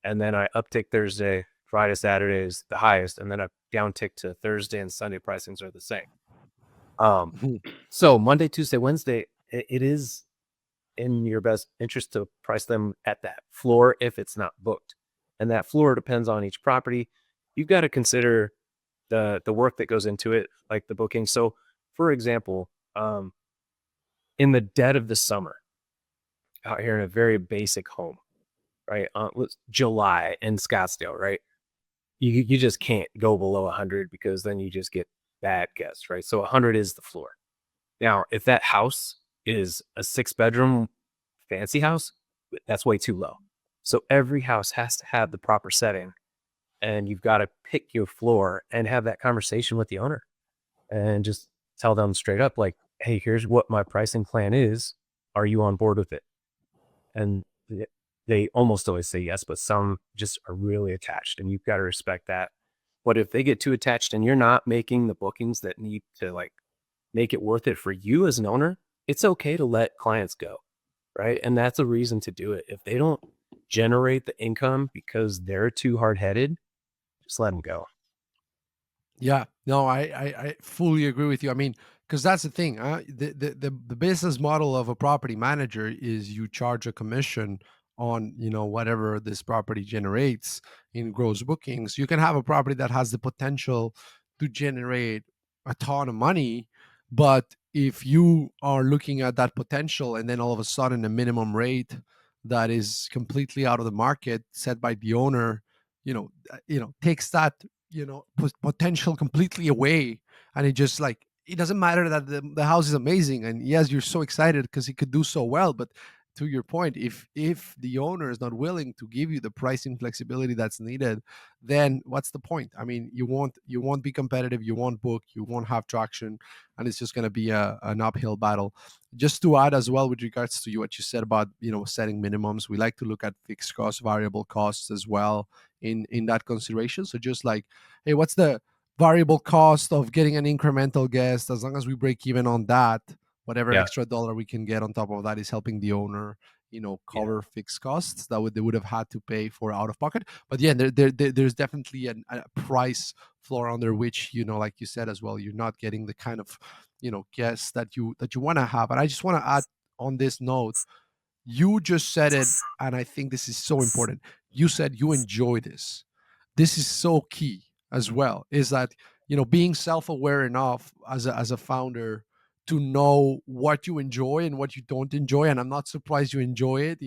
And then I uptick Thursday, Friday, Saturday is the highest. And then I downtick to Thursday and Sunday pricings are the same. Um, so Monday, Tuesday, Wednesday, it is in your best interest to price them at that floor if it's not booked. And that floor depends on each property. You've got to consider the work that goes into it, like the booking. So, for example, in the dead of the summer, out here in a very basic home, right? July in Scottsdale, right? You just can't go below 100 because then you just get bad guests, right? So 100 is the floor. Now, if that house is a 6-bedroom fancy house, that's way too low. So every house has to have the proper setting, and you've got to pick your floor and have that conversation with the owner and just tell them straight up, like, hey, here's what my pricing plan is. Are you on board with it? And they almost always say yes, but some just are really attached, and you've got to respect that. But if they get too attached and you're not making the bookings that need to like make it worth it for you as an owner, it's okay to let clients go, right? And that's a reason to do it. If they don't generate the income because they're too hard headed, just let them go. Yeah, no, I fully agree with you. I mean, because that's the thing. The business model of a property manager is you charge a commission on, whatever this property generates in gross bookings. You can have a property that has the potential to generate a ton of money, but if you are looking at that potential and then all of a sudden a minimum rate that is completely out of the market set by the owner, takes that, potential completely away, and it just like, it doesn't matter that the house is amazing, and yes, you're so excited because it could do so well, but to your point, if the owner is not willing to give you the pricing flexibility that's needed, then what's the point? I mean, you won't be competitive, you won't book, you won't have traction, and it's just going to be an uphill battle. Just to add as well, with regards to what you said about setting minimums, we like to look at fixed costs, variable costs as well in that consideration. So just like, hey, what's the variable cost of getting an incremental guest? As long as we break even on that, whatever Yeah. extra dollar we can get on top of that is helping the owner Yeah. cover fixed costs that they would have had to pay for out of pocket. But yeah, there's definitely a price floor under which, like you said as well, you're not getting the kind of guests that you want to have. And I just want to add on this note, you just said it, and I think this is so important. You said you enjoy this. This is so key as well, is that being self-aware enough as a founder to know what you enjoy and what you don't enjoy. And I'm not surprised you enjoy it,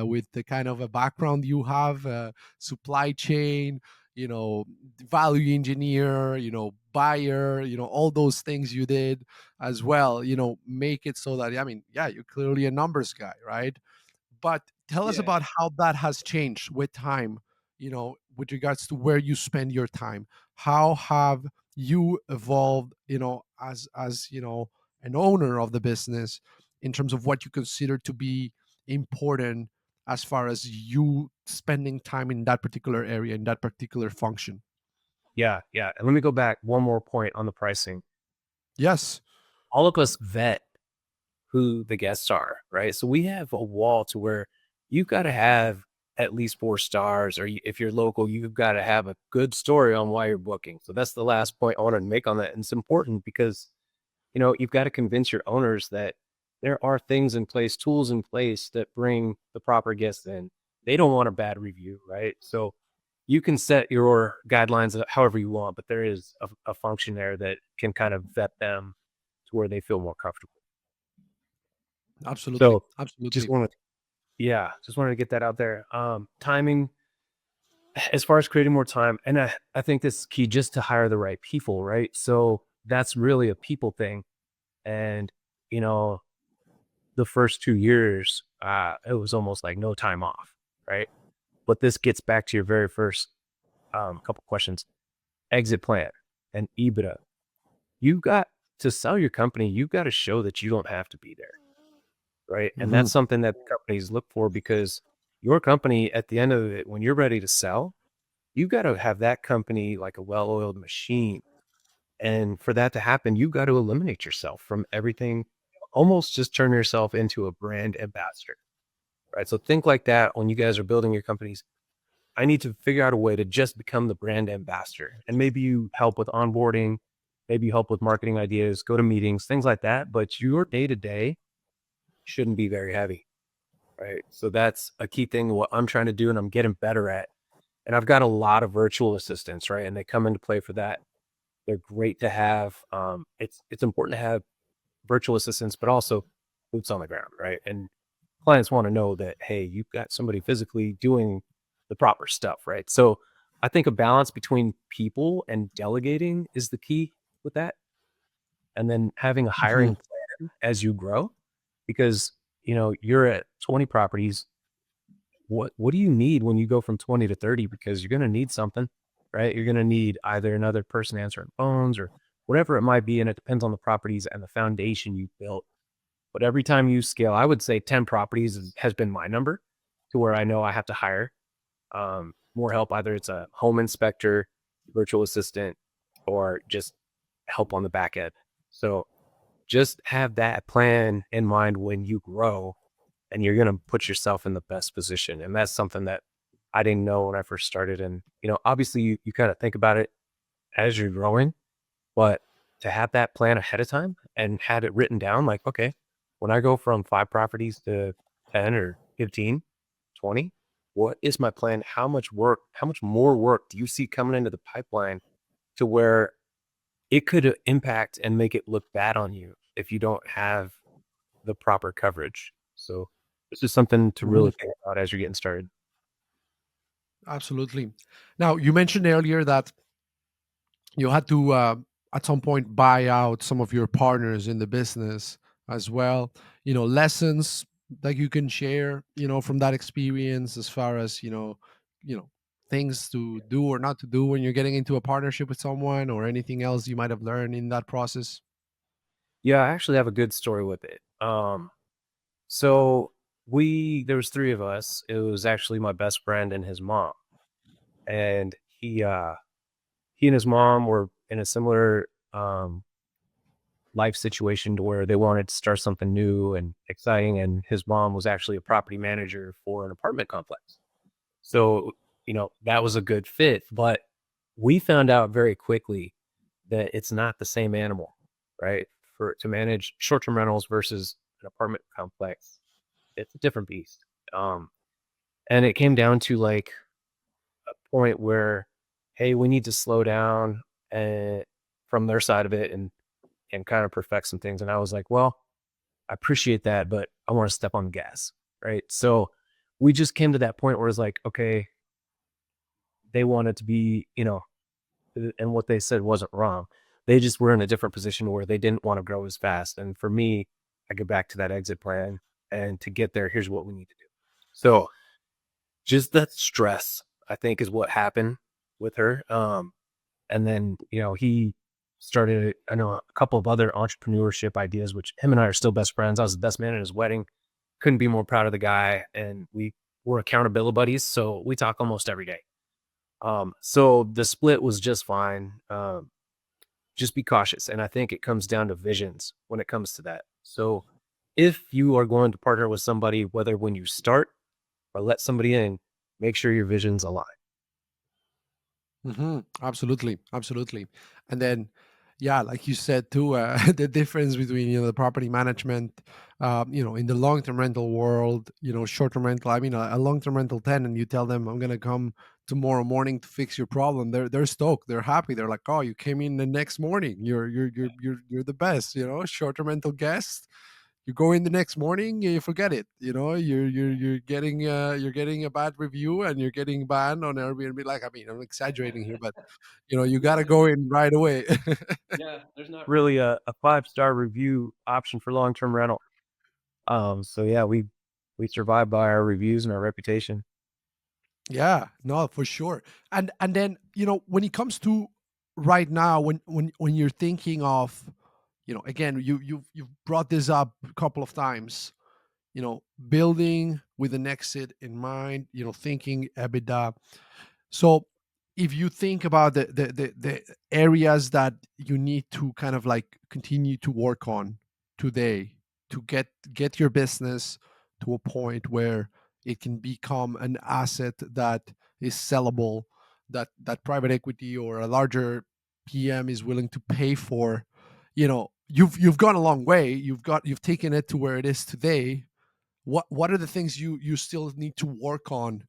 with the kind of a background you have, supply chain, value engineer, buyer, all those things you did as well, make it so that, I mean, yeah, you're clearly a numbers guy, right? But tell us Yeah. about how that has changed with time, with regards to where you spend your time. How have you evolved, as an owner of the business, in terms of what you consider to be important as far as you spending time in that particular area, in that particular function? Yeah. Yeah. And let me go back one more point on the pricing. Yes. All of us vet who the guests are, right? So we have a wall to where you've got to have at least 4 stars, or if you're local, you've got to have a good story on why you're booking. So that's the last point I want to make on that. And it's important because, you've got to convince your owners that there are things in place, tools in place that bring the proper guests in. They don't want a bad review, right? So you can set your guidelines however you want, but there is a function there that can kind of vet them to where they feel more comfortable. Absolutely. So just Absolutely. wanted yeah, just wanted to get that out there. Timing, as far as creating more time, and I think this is key just to hire the right people, right? So that's really a people thing. And, you know, the first 2 years, it was almost like no time off, right? But this gets back to your very first couple questions. Exit plan and EBITDA. You got to sell your company, you've got to show that you don't have to be there. Right? And Hmm. that's something that companies look for because your company, at the end of it, when you're ready to sell, you got to have that company like a well-oiled machine. And for that to happen, you got to eliminate yourself from everything, almost just turn yourself into a brand ambassador. Right. So think like that when you guys are building your companies. I need to figure out a way to just become the brand ambassador. And maybe you help with onboarding, maybe you help with marketing ideas, go to meetings, things like that. But your day to day shouldn't be very heavy. Right. So that's a key thing, what I'm trying to do and I'm getting better at. And I've got a lot of virtual assistants, right? And they come into play for that. They're great to have. It's important to have virtual assistants, but also boots on the ground, right? And clients want to know that, hey, you've got somebody physically doing the proper stuff, right? So I think a balance between people and delegating is the key with that. And then having a Hmm. hiring plan as you grow, because you're at 20 properties. What do you need when you go from 20 to 30? Because you're going to need something, right? You're going to need either another person answering phones or whatever it might be. And it depends on the properties and the foundation you built. But every time you scale, I would say 10 properties has been my number to where I know I have to hire more help. Either it's a home inspector, virtual assistant, or just help on the back end. So just have that plan in mind when you grow and you're going to put yourself in the best position. And that's something that I didn't know when I first started. And, obviously you kind of think about it as you're growing, but to have that plan ahead of time and had it written down, like, okay, when I go from 5 properties to 10 or 15, 20, what is my plan? How much more work do you see coming into the pipeline to where it could impact and make it look bad on you if you don't have the proper coverage? So this is something to Hmm. really think about as you're getting started. Absolutely. Now, you mentioned earlier that you had to, at some point, buy out some of your partners in the business as well. Lessons that you can share, from that experience, as far as, things to do or not to do when you're getting into a partnership with someone, or anything else you might have learned in that process? Yeah, I actually have a good story with it. So there was three of us. It was actually my best friend and his mom, and he and his mom were in a similar life situation to where they wanted to start something new and exciting. And his mom was actually a property manager for an apartment complex. So, that was a good fit. But we found out very quickly that it's not the same animal, right? For to manage short-term rentals versus an apartment complex, it's a different beast. Um, and it came down to like a point where, hey, we need to slow down and from their side of it and kind of perfect some things. And I was like, well, I appreciate that, but I want to step on the gas. Right. So we just came to that point where it's like, okay, they wanted to be, and what they said wasn't wrong. They just were in a different position where they didn't want to grow as fast. And for me, I get back to that exit plan. And to get there, here's what we need to do. So just that stress, I think, is what happened with her. And then, he started, I know, a couple of other entrepreneurship ideas, which him and I are still best friends. I was the best man at his wedding. Couldn't be more proud of the guy. And we were accountability buddies. So we talk almost every day. So the split was just fine. Just be cautious. And I think it comes down to visions when it comes to that. So if you are going to partner with somebody, whether when you start or let somebody in, make sure your visions align. Absolutely, absolutely. And then, yeah, like you said too, the difference between, the property management, in the long term rental world, short term rental. I mean, a long term rental tenant, you tell them, I'm gonna come tomorrow morning to fix your problem. They're stoked. They're happy. They're like, oh, you came in the next morning. You're the best. Short term rental guest, you go in the next morning, you forget it. You're getting a bad review, and you're getting banned on Airbnb. Like, I mean, I'm exaggerating here, but you got to go in right away. Yeah, there's not really a 5-star review option for long-term rental. So yeah, we survive by our reviews and our reputation. Yeah, no, for sure. And then, when it comes to right now, when you're thinking of, again, you've brought this up a couple of times, building with an exit in mind, thinking EBITDA. So if you think about the areas that you need to kind of like continue to work on today to get your business to a point where it can become an asset that is sellable, that private equity or a larger PM is willing to pay for, you've gone a long way. You've taken it to where it is today. What are the things you still need to work on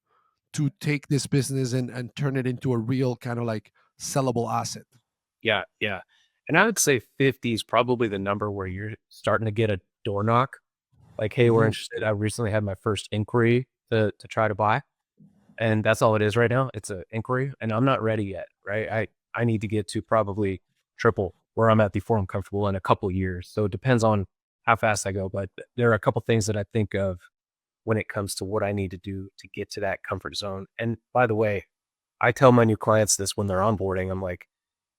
to take this business and turn it into a real kind of like sellable asset? Yeah, yeah. And I would say 50 is probably the number where you're starting to get a door knock. Like, hey, we're Hmm. interested. I recently had my first inquiry to try to buy. And that's all it is right now. It's an inquiry, and I'm not ready yet, right? I need to get to probably triple where I'm at before I'm comfortable in a couple years. So it depends on how fast I go, but there are a couple things that I think of when it comes to what I need to do to get to that comfort zone. And by the way, I tell my new clients this when they're onboarding. I'm like,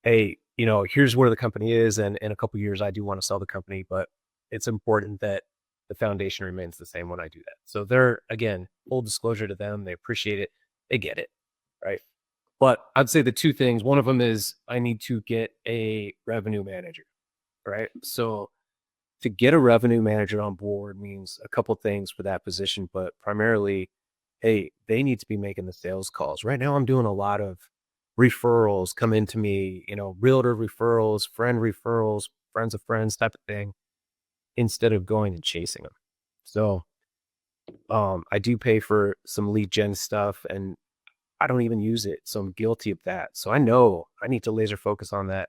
hey, here's where the company is, and in a couple years, I do want to sell the company, but it's important that the foundation remains the same when I do that. So they're again full disclosure to them. They appreciate it. They get it, right? But I'd say the two things. One of them is I need to get a revenue manager, right? So to get a revenue manager on board means a couple things for that position, but primarily, hey, they need to be making the sales calls. Right now, I'm doing a lot of referrals come into me, realtor referrals, friend referrals, friends of friends type of thing, instead of going and chasing them. So, I do pay for some lead gen stuff and I don't even use it. So I'm guilty of that. So I know I need to laser focus on that.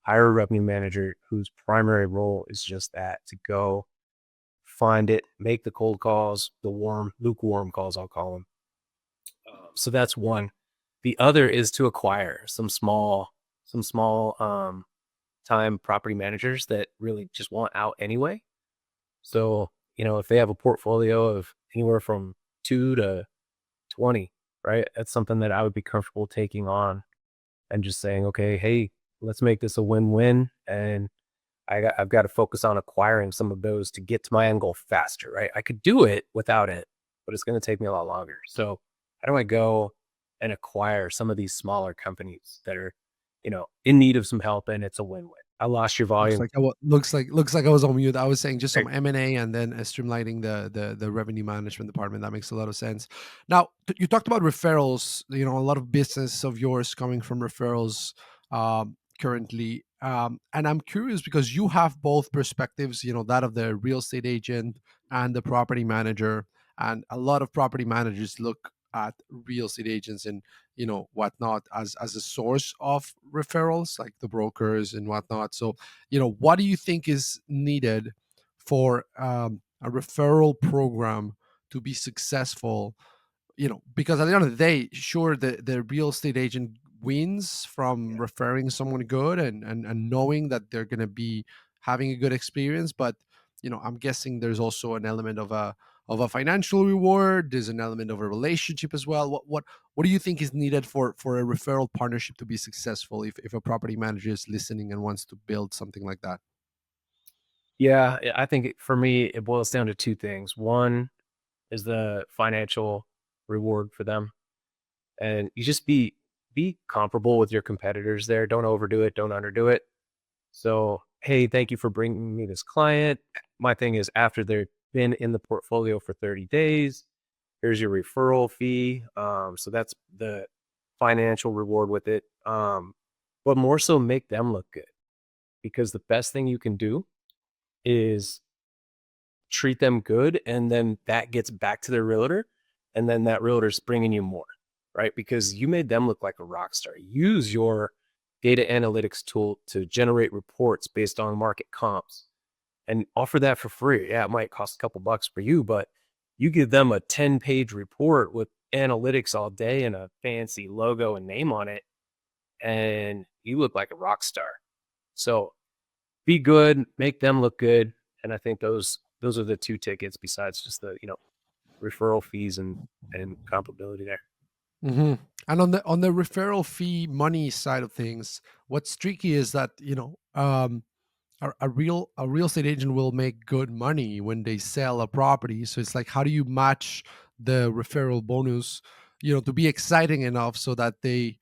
Hire a revenue manager whose primary role is just that to go find it, make the cold calls, the lukewarm calls, I'll call them. So that's one. The other is to acquire some small time property managers that really just want out anyway. So, if they have a portfolio of anywhere from 2 to 20, right? That's something that I would be comfortable taking on and just saying, okay, hey, let's make this a win-win. And I've got to focus on acquiring some of those to get to my end goal faster, right? I could do it without it, but it's going to take me a lot longer. So how do I go and acquire some of these smaller companies that are, in need of some help, and it's a win-win? I lost your Looks volume. like looks like I was on mute. I was saying just some Right. M&A and then streamlining the revenue management department. That makes a lot of sense. Now, you talked about referrals. A lot of business of yours coming from referrals currently. And I'm curious because you have both perspectives. That of the real estate agent and the property manager. And a lot of property managers look at real estate agents and whatnot as a source of referrals, like the brokers and whatnot. So what do you think is needed for a referral program to be successful? Because at the end of the day, sure, the real estate agent wins from referring someone good and knowing that they're going to be having a good experience. But I'm guessing there's also an element of a financial reward. There's an element of a relationship as well. What do you think is needed for a referral partnership to be successful, if a property manager is listening and wants to build something like that? Yeah, I think for me, it boils down to two things. One is the financial reward for them, and you just be comparable with your competitors there. Don't overdo it. Don't underdo it. So, hey, thank you for bringing me this client. My thing is, after they've been in the portfolio for 30 days, here's your referral fee. So that's the financial reward with it. But more so make them look good, because the best thing you can do is treat them good, and then that gets back to their realtor, and then that realtor's bringing you more, right? Because you made them look like a rock star. Use your data analytics tool to generate reports based on market comps and offer that for free. Yeah, it might cost a couple bucks for you, but you give them a 10-page report with analytics all day and a fancy logo and name on it, and you look like a rock star. So be good, make them look good, and I think those are the two tickets besides just the referral fees and comparability there. hmm And on the referral fee money side of things, what's tricky is that a real estate agent will make good money when they sell a property. So it's like, how do you match the referral bonus, to be exciting enough so that they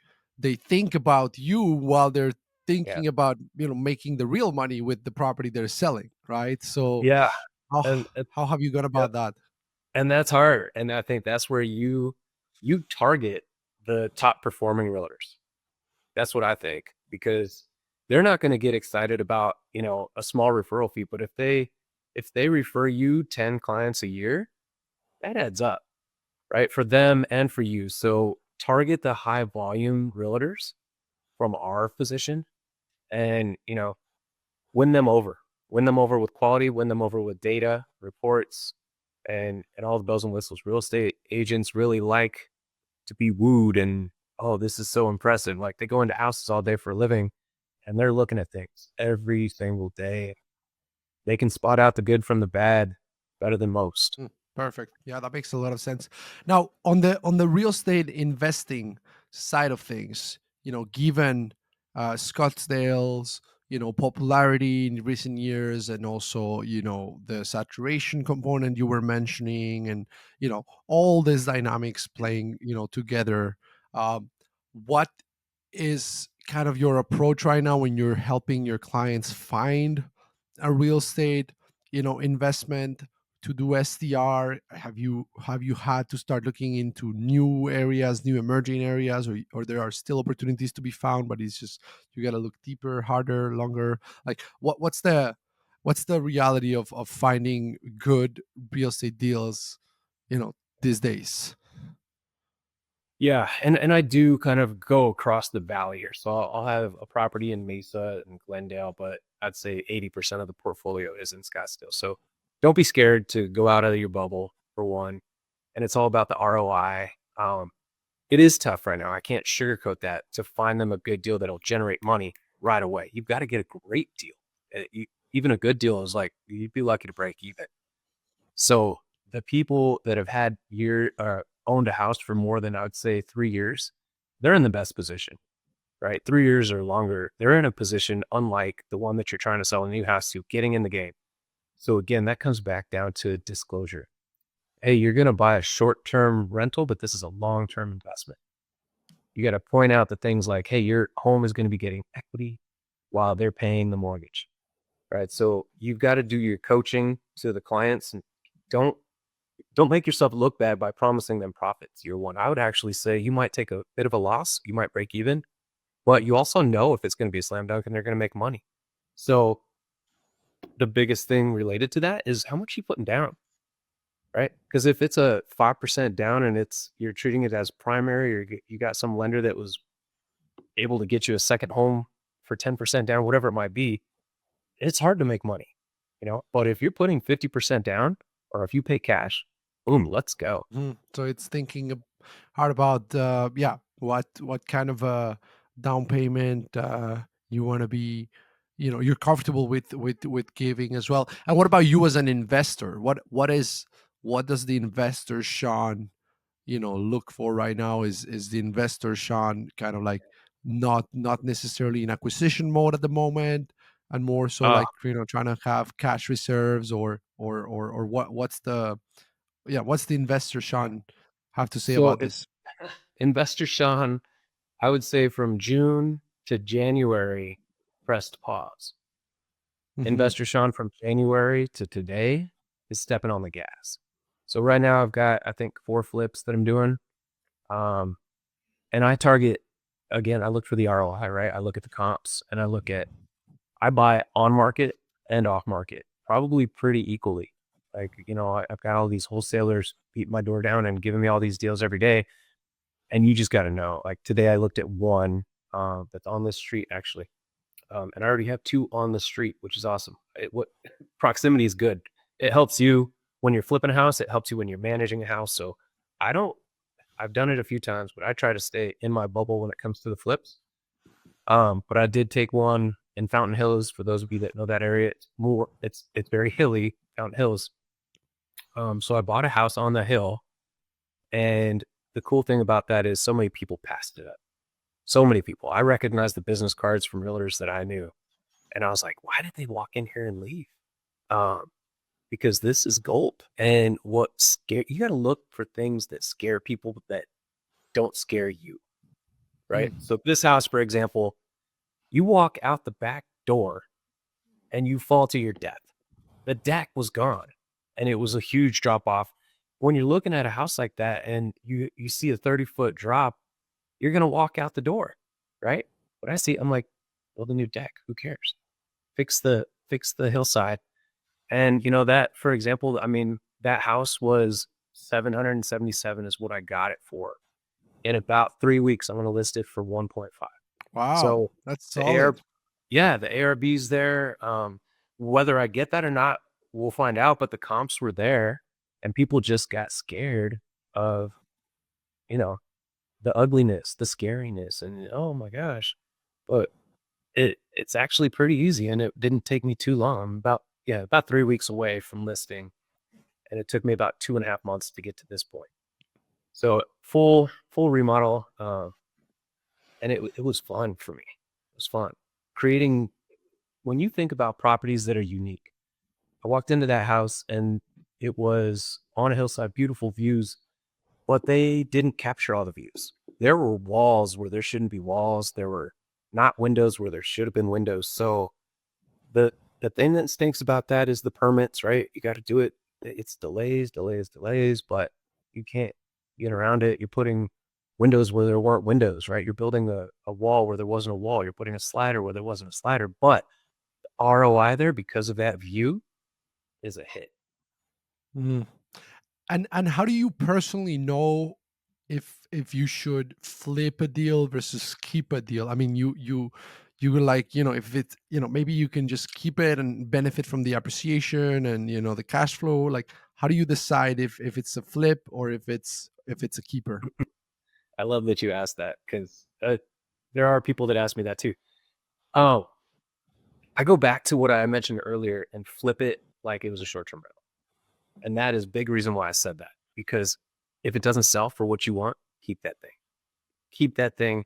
think about you while they're Yeah, thinking about making the real money with the property they're selling, right? So yeah, how and how have you gone yeah, about that? and that's hard. And I think that's where you target the top performing realtors. That's what I think, because they're not going to get excited about a small referral fee, but if they refer you 10 clients a year, that adds up, right? For them and for you. So target the high volume realtors from our position, and win them over. Win them over with quality, win them over with data, reports, and all the bells and whistles. Real estate agents really like to be wooed, and oh, this is so impressive. Like, they go into houses all day for a living, and they're looking at things every single day. They can spot out the good from the bad better than most. Perfect. Yeah, that makes a lot of sense. Now, on the real estate investing side of things, given Scottsdale's popularity in recent years, and also the saturation component you were mentioning, and all these dynamics playing together. What is kind of your approach right now when you're helping your clients find a real estate investment to do STR? Have you had to start looking into new areas, new emerging areas, or there are still opportunities to be found, but it's just you got to look deeper, harder, longer? Like, what's the reality of finding good real estate deals these days? Yeah, and I do kind of go across the valley here. So I'll have a property in Mesa and Glendale, but I'd say 80% of the portfolio is in Scottsdale. So don't be scared to go out of your bubble, for one. And it's all about the ROI. It is tough right now. I can't sugarcoat that, to find them a good deal that'll generate money right away. You've got to get a great deal. Even a good deal is like, you'd be lucky to break even. So the people that have had owned a house for more than, I would say, 3 years, they're in the best position, right? 3 years or longer, they're in a position unlike the one that you're trying to sell a new house to, getting in the game. So again, that comes back down to disclosure. Hey, you're going to buy a short-term rental, but this is a long-term investment. You got to point out the things like, hey, your home is going to be getting equity while they're paying the mortgage, right? So you've got to do your coaching to the clients, and don't don't make yourself look bad by promising them profits year one. I would actually say you might take a bit of a loss, you might break even, but you also know if it's going to be a slam dunk and they're going to make money. So the biggest thing related to that is how much you putting down, right? Because if it's a 5% down and you're treating it as primary, or you got some lender that was able to get you a second home for 10% down, whatever it might be, it's hard to make money, But if you're putting 50% down, or if you pay cash, boom, let's go. So it's thinking hard about what kind of a down payment you want to be, you're comfortable with giving as well. And what about you as an investor? What does the investor Sean, look for right now? Is the investor Sean kind of like not necessarily in acquisition mode at the moment, and more so Uh, like, trying to have cash reserves, or what's the investor Sean have to say so about this? Investor Sean, I would say from June to January, pressed pause. Hmm. Investor Sean from January to today is stepping on the gas. So right now I've got, I think, 4 flips that I'm doing. Um, and I target, again, I look for the ROI, right? I look at the comps, and I buy on market and off market, probably pretty equally. Like, I've got all these wholesalers beating my door down and giving me all these deals every day. And you just got to know, like today I looked at one that's on this street actually. And I already have 2 on the street, which is awesome. What proximity is good. It helps you when you're flipping a house. It helps you when you're managing a house. So I don't, I've done it a few times, but I try to stay in my bubble when it comes to the flips. But I did take one in Fountain Hills. For those of you that know that area, it's very hilly, Fountain Hills. So I bought a house on the hill, and the cool thing about that is so many people passed it up. So many people. I recognized the business cards from realtors that I knew, and I was like, why did they walk in here and leave? Um, because this is gold. And you got to look for things that scare people that don't scare you, right? Mm. So this house, for example, you walk out the back door and you fall to your death. The deck was gone, and it was a huge drop off. When you're looking at a house like that and you see a 30-foot drop, you're gonna walk out the door, right? When I see it, I'm like, build a new deck. Who cares? Fix the hillside. And that, for example, I mean, that house was 777 is what I got it for. In about 3 weeks, I'm gonna list it for 1.5. Wow, So that's the AR, solid. yeah, the ARB's there. Whether I get that or not, we'll find out. But the comps were there, and people just got scared of, you know, the ugliness, the scariness, and oh my gosh. But it's actually pretty easy, and it didn't take me too long. I'm about 3 weeks away from listing, and it took me about 2.5 months to get to this point. So full remodel, and it was fun for me. It was fun creating. When you think about properties that are unique, I walked into that house and it was on a hillside, beautiful views, but they didn't capture all the views. There were walls where there shouldn't be walls. There were not windows where there should have been windows. So the the thing that stinks about that is the permits, right? You got to do it. It's delays, but you can't get around it. You're putting windows where there weren't windows, right? You're building a wall where there wasn't a wall. You're putting a slider where there wasn't a slider. But ROI there, because of that view, is a hit. Mm. And how do you personally know if you should flip a deal versus keep a deal? I mean, you were like, if it's, maybe you can just keep it and benefit from the appreciation and, the cash flow. Like, how do you decide if it's a flip or if it's a keeper? I love that you asked that, because there are people that ask me that too. Oh, I go back to what I mentioned earlier and flip it like it was a short term rental. And that is a big reason why I said that. Because if it doesn't sell for what you want, keep that thing. Keep that thing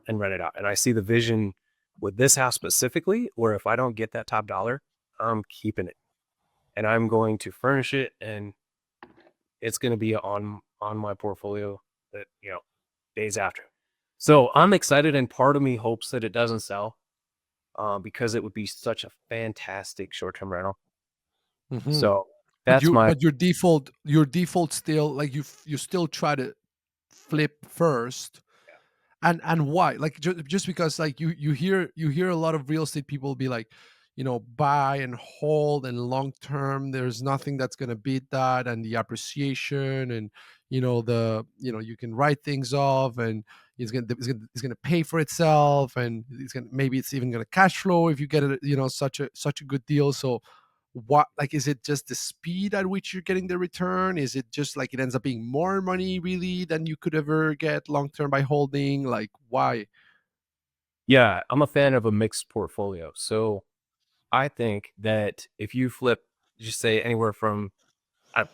and rent it out. And I see the vision with this house specifically, where if I don't get that top dollar, I'm keeping it. And I'm going to furnish it, and it's going to be on my portfolio that, days after. So I'm excited, and part of me hopes that it doesn't sell, because it would be such a fantastic short-term rental. Mhm. So But that's my your default still, like, you still try to flip first. And why? Like, just because, like, you hear a lot of real estate people be like, buy and hold and long term, there's nothing that's going to beat that, and the appreciation, and you can write things off, and it's going to pay for itself, and maybe it's even going to cash flow if you get it, such a good deal. So what, like, is it just the speed at which you're getting the return? Is it just like it ends up being more money really than you could ever get long term by holding? Like, why? Yeah, I'm a fan of a mixed portfolio. So I think that if you flip, just say anywhere from uh,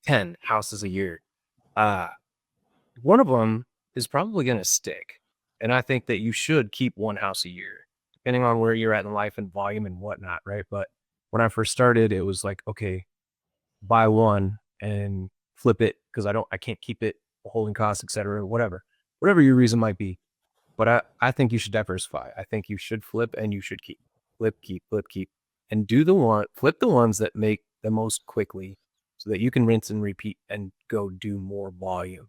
10 houses a year, uh, one of them is probably going to stick. And I think that you should keep one house a year, depending on where you're at in life and volume and whatnot, right? But when I first started, it was like, okay, buy one and flip it because I can't keep it, holding costs, et cetera, whatever your reason might be. But I think you should diversify. I think you should flip and you should keep. Flip, keep, flip, keep. And flip the ones that make the most quickly so that you can rinse and repeat and go do more volume.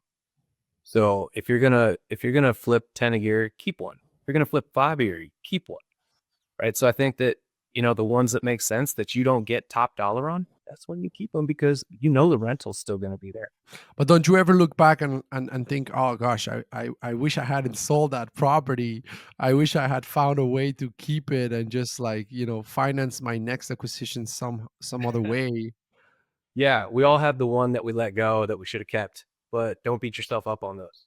So if you're gonna flip 10 a year, keep one. If you're gonna flip 5 a year, keep one. Right. So I think that, the ones that make sense that you don't get top dollar on, that's when you keep them because the rental's still gonna be there. But don't you ever look back and think, oh gosh, I wish I hadn't sold that property. I wish I had found a way to keep it and just, like, finance my next acquisition some other way. Yeah, we all have the one that we let go that we should have kept, but don't beat yourself up on those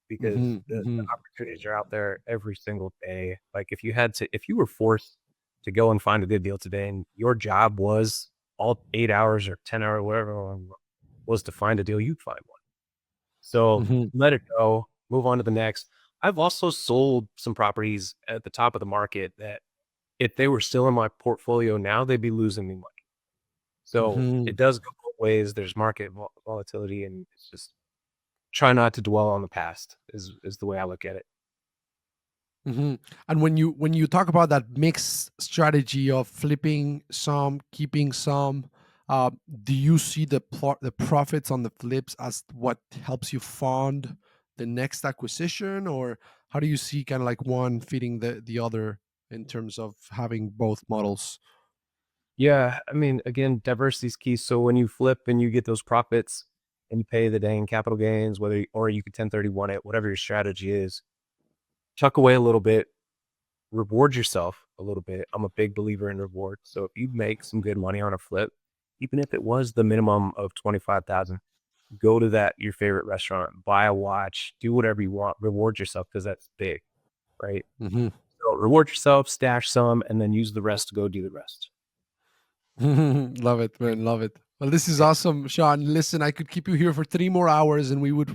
because Hmm. the Hmm. opportunities are out there every single day. Like if you were forced to go and find a good deal today and your job was all 8 hours or 10 hours, whatever was to find a deal, you'd find one. So Hmm. let it go, move on to the next. I've also sold some properties at the top of the market that if they were still in my portfolio now, they'd be losing me money. So Hmm. it does go both ways. There's market volatility, and it's just try not to dwell on the past is the way I look at it. Hmm. And when you talk about that mixed strategy of flipping some, keeping some, uh, do you see the profits on the flips as what helps you fund the next acquisition, or how do you see kind of like one feeding the other in terms of having both models? Yeah, I mean, again, diversity is key. So when you flip and you get those profits and you pay the dang capital gains, or you could 1031 it, whatever your strategy is, chuck away a little bit, reward yourself a little bit. I'm a big believer in reward. So if you make some good money on a flip, even if it was the minimum of 25,000, go to that your favorite restaurant, buy a watch, do whatever you want, reward yourself because that's big, right? Hmm. So reward yourself, stash some, and then use the rest to go do the rest. Love it, man. Love it. Well, this is Yeah. awesome, Sean. Listen, I could keep you here for 3 more hours, and we would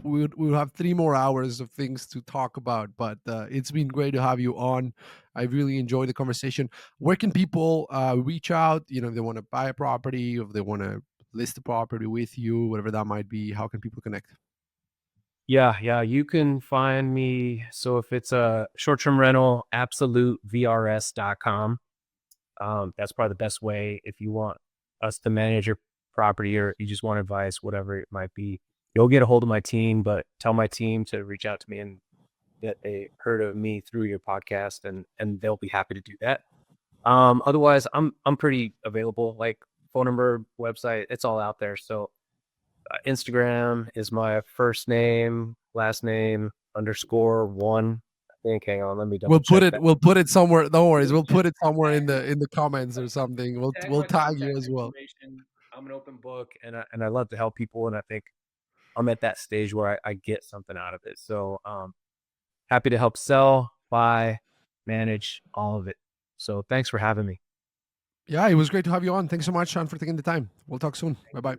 have 3 more hours of things to talk about. But it's been great to have you on. I really enjoyed the conversation. Where can people reach out? If they want to buy a property, if they want to list a property with you, whatever that might be. How can people connect? Yeah. You can find me. So if it's a short term rental, absolutevrs.com. That's probably the best way if you want us to manage your property or you just want advice, whatever it might be. You'll get a hold of my team, but tell my team to reach out to me and that they heard of me through your podcast and they'll be happy to do that. Otherwise I'm pretty available, like phone number, website, it's all out there. So Instagram is my first name, last name underscore one. I think. Hang on, let me double We'll put check it. that. We'll put it somewhere. No worries. We'll We'll check put it somewhere in the comments my or something. We'll tag we'll my tag you contact as well. information. I'm an open book, and I love to help people, and I think I'm at that stage where I get something out of it. So happy to help sell, buy, manage all of it. So thanks for having me. Yeah, it was great to have you on. Thanks so much, Sean, for taking the time. We'll talk soon. Bye bye.